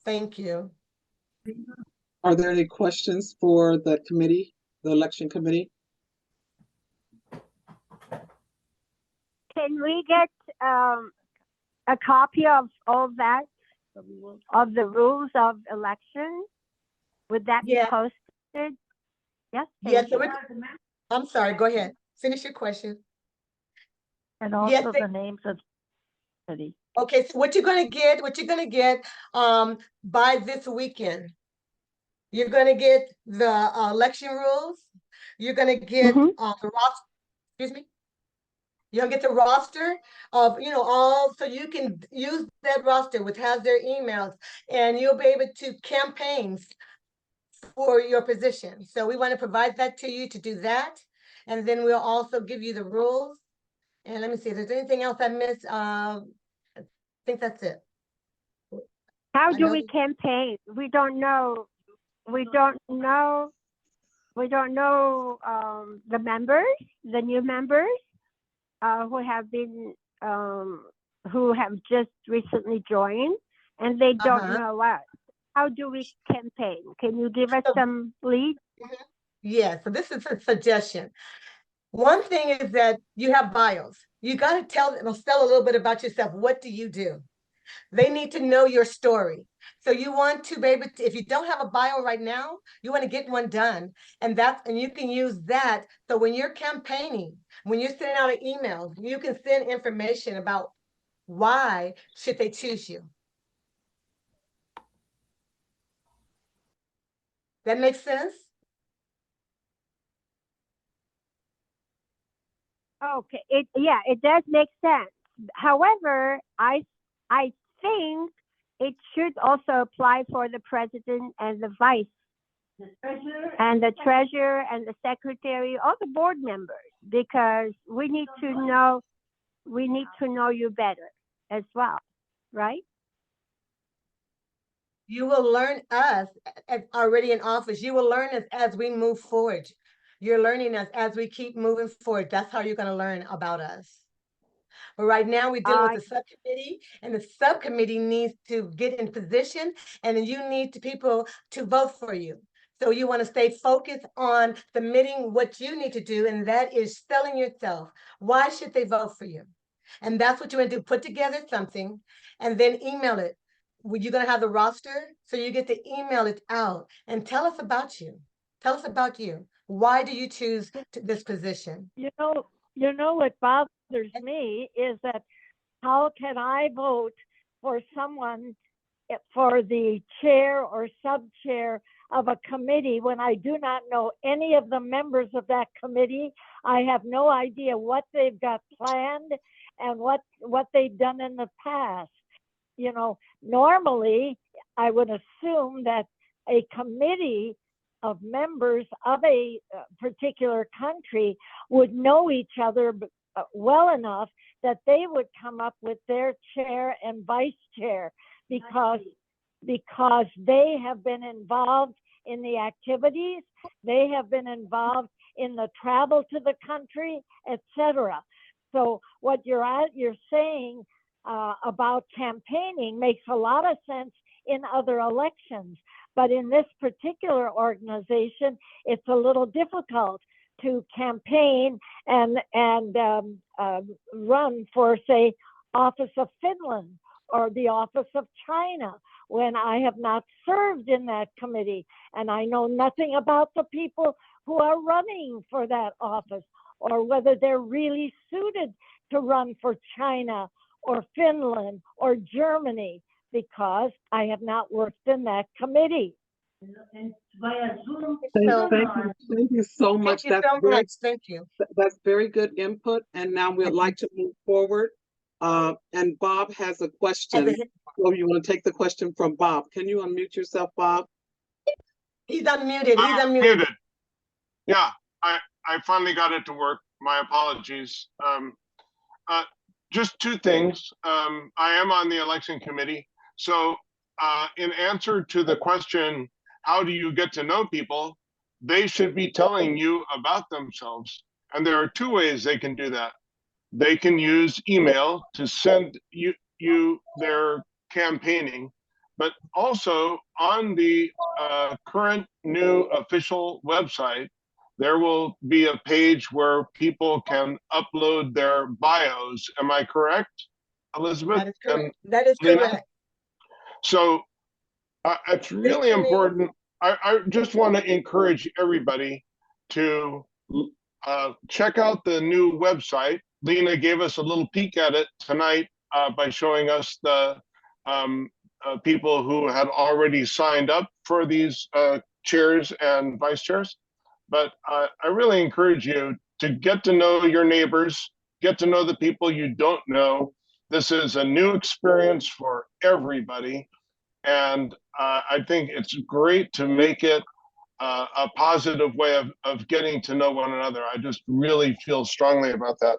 Thank you. Are there any questions for the committee, the election committee? Can we get a copy of all that, of the rules of election? Would that be posted? Yes. Yes. I'm sorry. Go ahead. Finish your question. And also the names of the city. Okay, so what you're gonna get by this weekend. You're gonna get the election rules. You're gonna get the roster. Excuse me. You're gonna get the roster of all, so you can use that roster, which has their emails, and you'll be able to campaigns for your position. So we want to provide that to you to do that, and then we'll also give you the rules. And let me see if there's anything else I missed. I think that's it. How do we campaign? We don't know. We don't know the members, the new members who have just recently joined, and they don't know us. How do we campaign? Can you give us some lead? Yeah, so this is a suggestion. One thing is that you have bios. You got to tell a little bit about yourself. What do you do? They need to know your story. So you want to be able to, if you don't have a bio right now, you want to get one done. And you can use that. So when you're campaigning, when you're sending out an email, you can send information about why should they choose you. That makes sense? Okay, it does make sense. However, I think it should also apply for the president and the vice, and the treasurer and the secretary, all the board members, because we need to know you better as well, right? You will learn us already in office. You will learn us as we move forward. You're learning us as we keep moving forward. That's how you're going to learn about us. But right now we're dealing with the subcommittee, and the subcommittee needs to get in position, and then you need people to vote for you. So you want to stay focused on submitting what you need to do, and that is selling yourself. Why should they vote for you? And that's what you want to do. Put together something and then email it. You're going to have the roster, so you get to email it out and tell us about you. Tell us about you. Why do you choose this position? You know what bothers me is that how can I vote for someone for the chair or sub-chair of a committee when I do not know any of the members of that committee? I have no idea what they've got planned and what they've done in the past. Normally I would assume that a committee of members of a particular country would know each other well enough that they would come up with their chair and vice chair, because they have been involved in the activities, they have been involved in the travel to the country, etc. So what you're saying about campaigning makes a lot of sense in other elections, but in this particular organization, it's a little difficult to campaign and run for, say, office of Finland or the office of China, when I have not served in that committee and I know nothing about the people who are running for that office, or whether they're really suited to run for China or Finland or Germany, because I have not worked in that committee. Thank you so much. Thank you. That's very good input. And now we'd like to move forward. And Bob has a question. So you want to take the question from Bob. Can you unmute yourself, Bob? He's unmuted. Muted. Yeah, I finally got it to work. My apologies. just two things. I am on the election committee. So in answer to the question, how do you get to know people? They should be telling you about themselves. And there are two ways they can do that. They can use email to send you their campaigning, but also on the current new official website, there will be a page where people can upload their bios. Am I correct, Elizabeth? That is correct. And That is Lena? correct. So it's really important. I just want to encourage everybody to check out the new website. Lena gave us a little peek at it tonight by showing us the people who had already signed up for these chairs and vice chairs. But I really encourage you to get to know your neighbors, get to know the people you don't know. This is a new experience for everybody. And I think it's great to make it a positive way of getting to know one another. I just really feel strongly about that.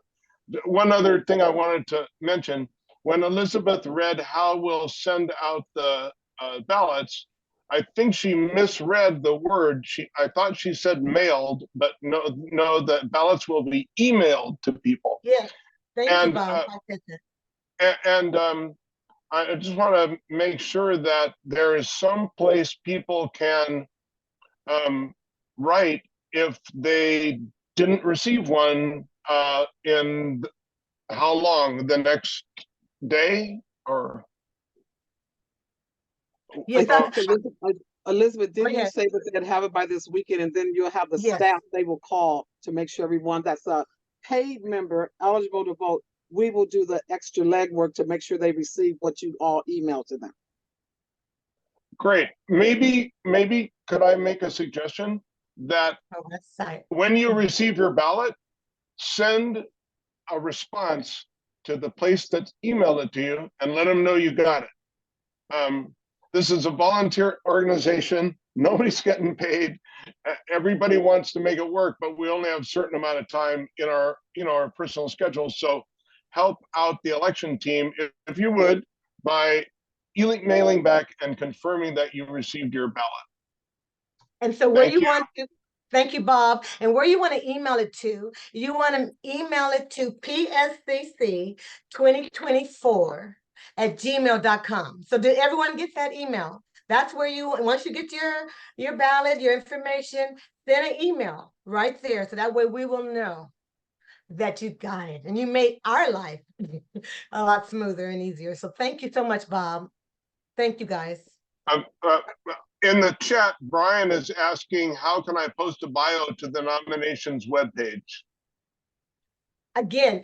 One other thing I wanted to mention, when Elizabeth read how we'll send out the ballots, I think she misread the word. I thought she said mailed, but no, the ballots will be emailed to people. Yeah, thank you, And Bob. I get that. I just want to make sure that there is some place people can write if they didn't receive one in how long? The next day or? Yes, Elizabeth, Go didn't you ahead. say that they'd have it by this weekend, and then you'll have the Yes. staff they will call to make sure everyone that's a paid member eligible to vote, we will do the extra legwork to make sure they receive what you all email to them. Great. Maybe could I make a suggestion that when you receive your ballot, send a response to the place that's emailed it to you and let them know you got it. This is a volunteer organization. Nobody's getting paid. Everybody wants to make it work, but we only have a certain amount of time in our, our personal schedules. So help out the election team, if you would, by mailing back and confirming that you received your ballot. And so where you want to, thank you, Bob. And where you want to email it to, you want to email it to pscc2024@gmail.com. So did everyone get that email? That's where you, once you get your ballot, your information, send an email right there. So that way we will know that you got it. And you made our life a lot smoother and easier. So thank you so much, Bob. Thank you, guys. In the chat, Brian is asking, how can I post a bio to the nominations webpage? Again,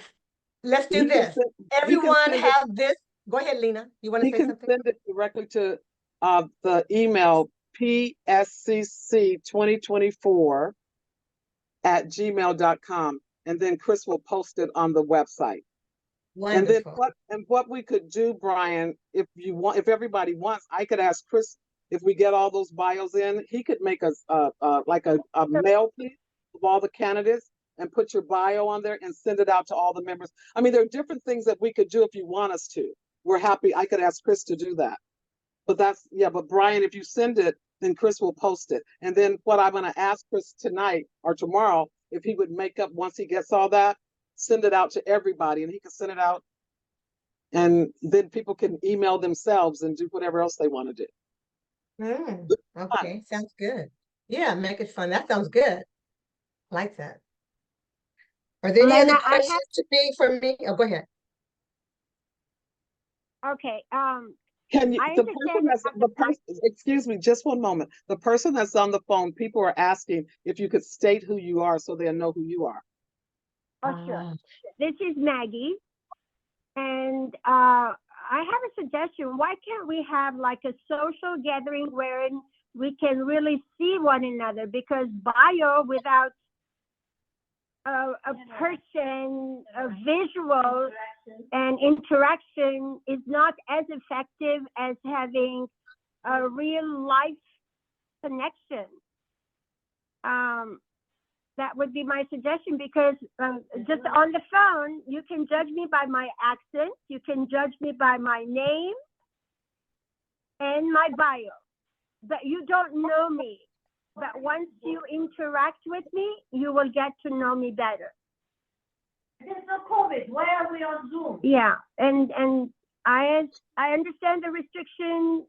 let's do this. Everyone have this. Go ahead, Lena. You want to say something? Send it directly to the email pscc2024@gmail.com, and then Chris will post it on the website. Wonderful. And what we could do, Brian, if everybody wants, I could ask Chris, if we get all those bios in, he could make us like a mail piece of all the candidates and put your bio on there and send it out to all the members. I mean, there are different things that we could do if you want us to. We're happy. I could ask Chris to do that. But but Brian, if you send it, then Chris will post it. And then what I'm going to ask Chris tonight or tomorrow, if he would make up, once he gets all that, send it out to everybody, and he can send it out. And then people can email themselves and do whatever else they want to do. Okay, sounds good. Yeah, make it fun. That sounds good. Like that. Are there any other questions to me for me? Oh, go ahead. Okay. Can you, excuse me, just one moment. The person that's on the phone, people are asking if you could state who you are so they'll know who you are. Oh, sure. This is Maggie. And I have a suggestion. Why can't we have like a social gathering wherein we can really see one another? Because bio without a person, a visual and interaction is not as effective as having a real life connection. That would be my suggestion, because just on the phone, you can judge me by my accent, you can judge me by my name and my bio, but you don't know me. But once you interact with me, you will get to know me better. There's no COVID. Why are we on Zoom? Yeah, and I understand the restriction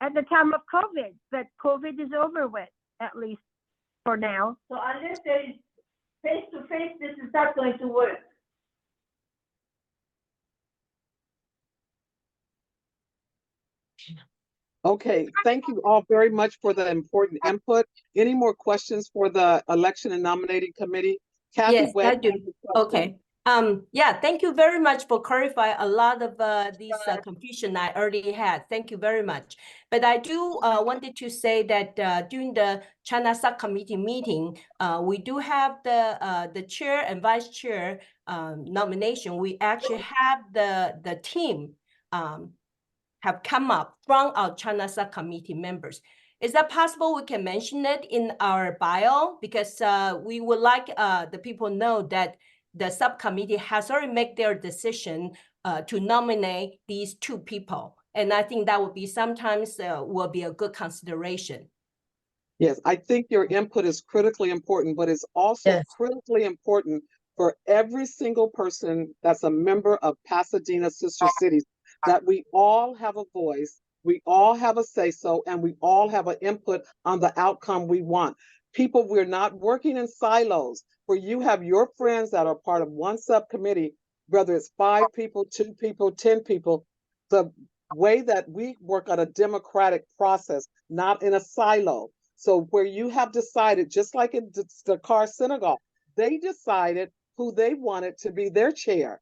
at the time of COVID, but COVID is over with, at least for now. So unless there is face-to-face, this is not going to work. Okay, thank you all very much for the important input. Any more questions for the election and nominating committee? Kathy Yes, I Webb do. has a question. Okay. Yeah, thank you very much for clarifying a lot of these confusion I already had. Thank you very much. But I do wanted to say that during the China subcommittee meeting, we do have the chair and vice chair nomination. We actually have the team have come up from our China subcommittee members. Is that possible we can mention it in our bio? Because we would like the people know that the subcommittee has already made their decision to nominate these two people. And I think that would be sometimes will be a good consideration. Yes, I think your input is critically important, but it's also critically important for every single person that's a member of Pasadena Sister Cities, that we all have a voice, we all have a say-so, and we all have an input on the outcome we want. People, we're not working in silos, where you have your friends that are part of one subcommittee, whether it's 5 people, 2 people, 10 people. The way that we work on a democratic process, not in a silo. So where you have decided, just like in the Dakar Synagogue, they decided who they wanted to be their chair,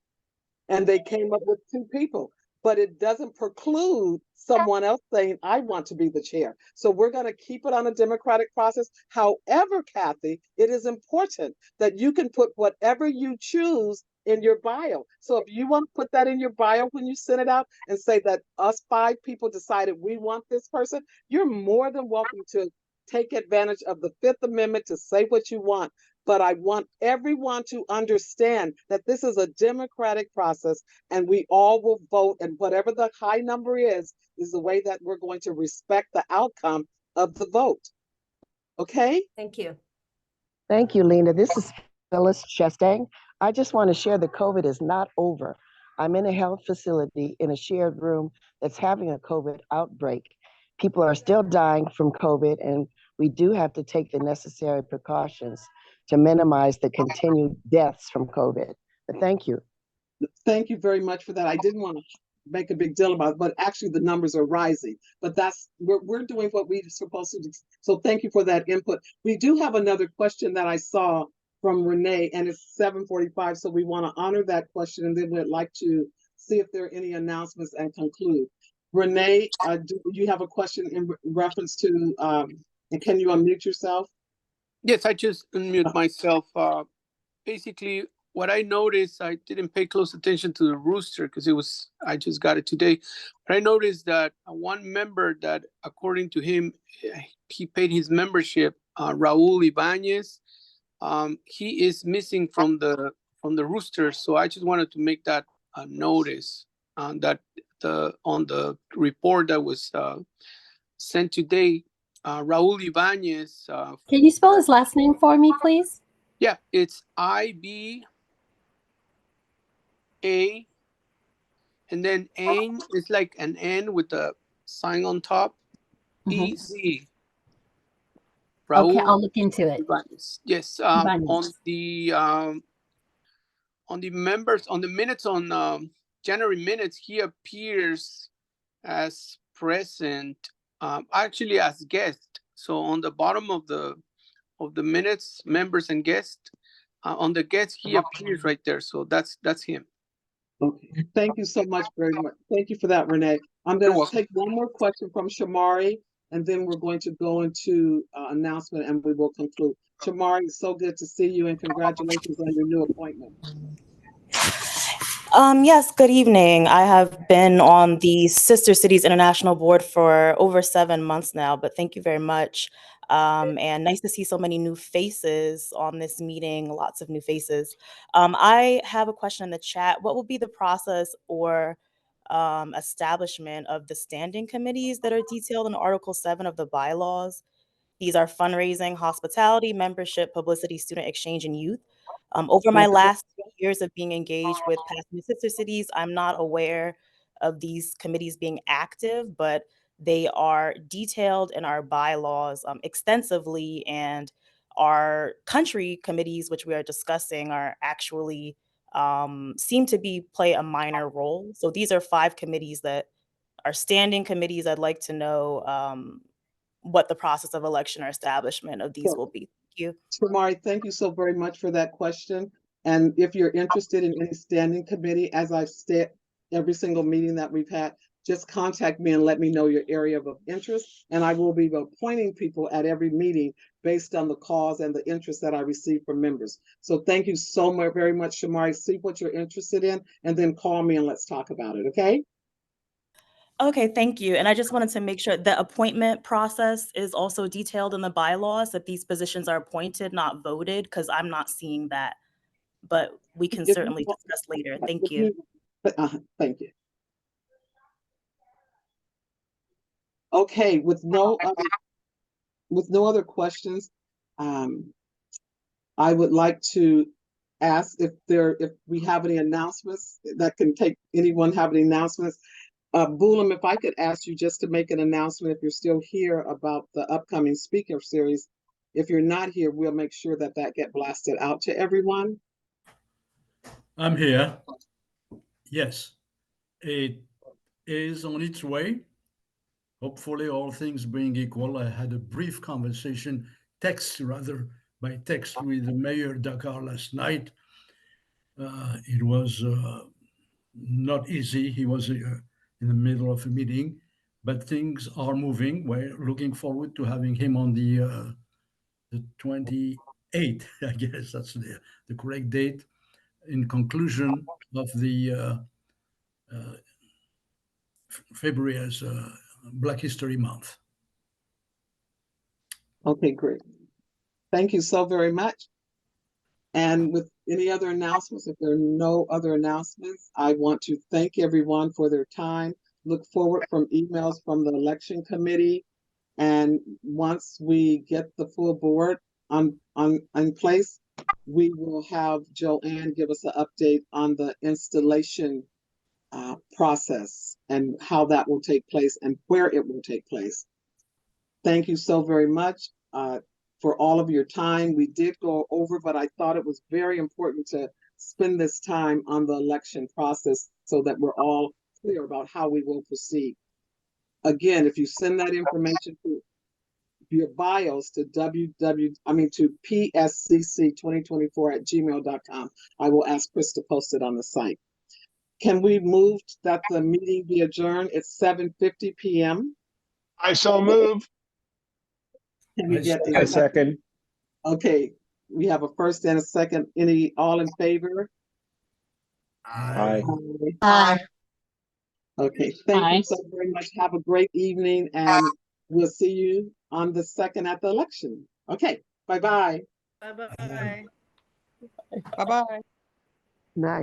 and they came up with 2 people. But it doesn't preclude someone else saying, I want to be the chair. So we're going to keep it on a democratic process. However, Kathy, it is important that you can put whatever you choose in your bio. So if you want to put that in your bio when you send it out and say that us 5 people decided we want this person, you're more than welcome to take advantage of the 5th Amendment to say what you want. But I want everyone to understand that this is a democratic process, and we all will vote, and whatever the high number is the way that we're going to respect the outcome of the vote. Okay? Thank you. Thank you, Lena. This is Phyllis Chastain. I just want to share that COVID is not over. I'm in a health facility in a shared room that's having a COVID outbreak. People are still dying from COVID, and we do have to take the necessary precautions to minimize the continued deaths from COVID. But thank you. Thank you very much for that. I didn't want to make a big deal about it, but actually the numbers are rising. But we're doing what we're supposed to do. So thank you for that input. We do have another question that I saw from Renee, and it's 7:45. So we want to honor that question, and then we'd like to see if there are any announcements and conclude. Renee, do you have a question in reference to, and can you unmute yourself? Yes, I just unmute myself. Basically, what I noticed, I didn't pay close attention to the rooster because I just got it today. But I noticed that one member that, according to him, he paid his membership, Raul Ibanez, he is missing from the rooster. So I just wanted to make that notice that on the report that was sent today. Raul Ibanez. Can you spell his last name for me, please? Yeah, it's IBA, and then N is like an N with a sign on top. EZ. Raul. Okay, I'll look into it. Ibanez. Yes. On the members, on the minutes, on January minutes, he appears as present, actually as guest. So on the bottom of the minutes, members and guests, on the guest, he appears right there. So that's him. Okay, thank you so much very much. Thank you for that, Renee. I'm going to take one more question from Shamari, and then we're going to go into announcement, and we will conclude. Shamari, it's so good to see you, and congratulations on your new appointment. Yes, good evening. I have been on the Sister Cities International Board for over 7 months now, but thank you very much And nice to see so many new faces on this meeting, lots of new faces. I have a question in the chat. What will be the process or establishment of the standing committees that are detailed in Article 7 of the bylaws? These are fundraising, hospitality, membership, publicity, student exchange, and youth. Over my last 2 years of being engaged with Pasadena Sister Cities, I'm not aware of these committees being active, but they are detailed in our bylaws extensively, and our country committees, which we are discussing, are actually seem to play a minor role. So these are 5 committees that are standing committees. I'd like to know what the process of election or establishment of these will be. Thank you. Shamari, thank you so very much for that question. And if you're interested in any standing committee, as I've said, every single meeting that we've had, just contact me and let me know your area of interest. And I will be appointing people at every meeting based on the cause and the interest that I receive from members. So thank you so much, very much, Shamari. See what you're interested in and then call me and let's talk about it, okay? Okay, thank you. And I just wanted to make sure the appointment process is also detailed in the bylaws, that these positions are appointed, not voted, because I'm not seeing that. But we can certainly discuss later. Thank you. Thank you. Okay, with no other questions, I would like to ask if we have any announcements that can take, anyone have any announcements? Bulam, if I could ask you just to make an announcement if you're still here about the upcoming speaker series. If you're not here, we'll make sure that get blasted out to everyone. I'm here. Yes, it is on its way. Hopefully, all things being equal. I had a brief conversation, by text with the Mayor Dakar last night. It was not easy. He was in the middle of a meeting, but things are moving. We're looking forward to having him on the 28th. I guess that's the correct date. In conclusion of the February as Black History Month. Okay, great. Thank you so very much. And with any other announcements, if there are no other announcements, I want to thank everyone for their time. Look forward from emails from the election committee. And once we get the full board in place, we will have Joanne give us an update on the installation process and how that will take place and where it will take place. Thank you so very much for all of your time. We did go over, but I thought it was very important to spend this time on the election process so that we're all clear about how we will proceed. Again, if you send that information to your bios to pscc2024@gmail.com, I will ask Chris to post it on the site. Can we move that the meeting be adjourned? It's 7:50 p.m. I so move. Can we get I second. Okay, we have a first and a second. All in favor? Aye. Aye. Okay, thank you so very much. Have a great evening, and we'll see you on the 2nd at the election. Okay, bye-bye. Bye-bye. Bye-bye. Night.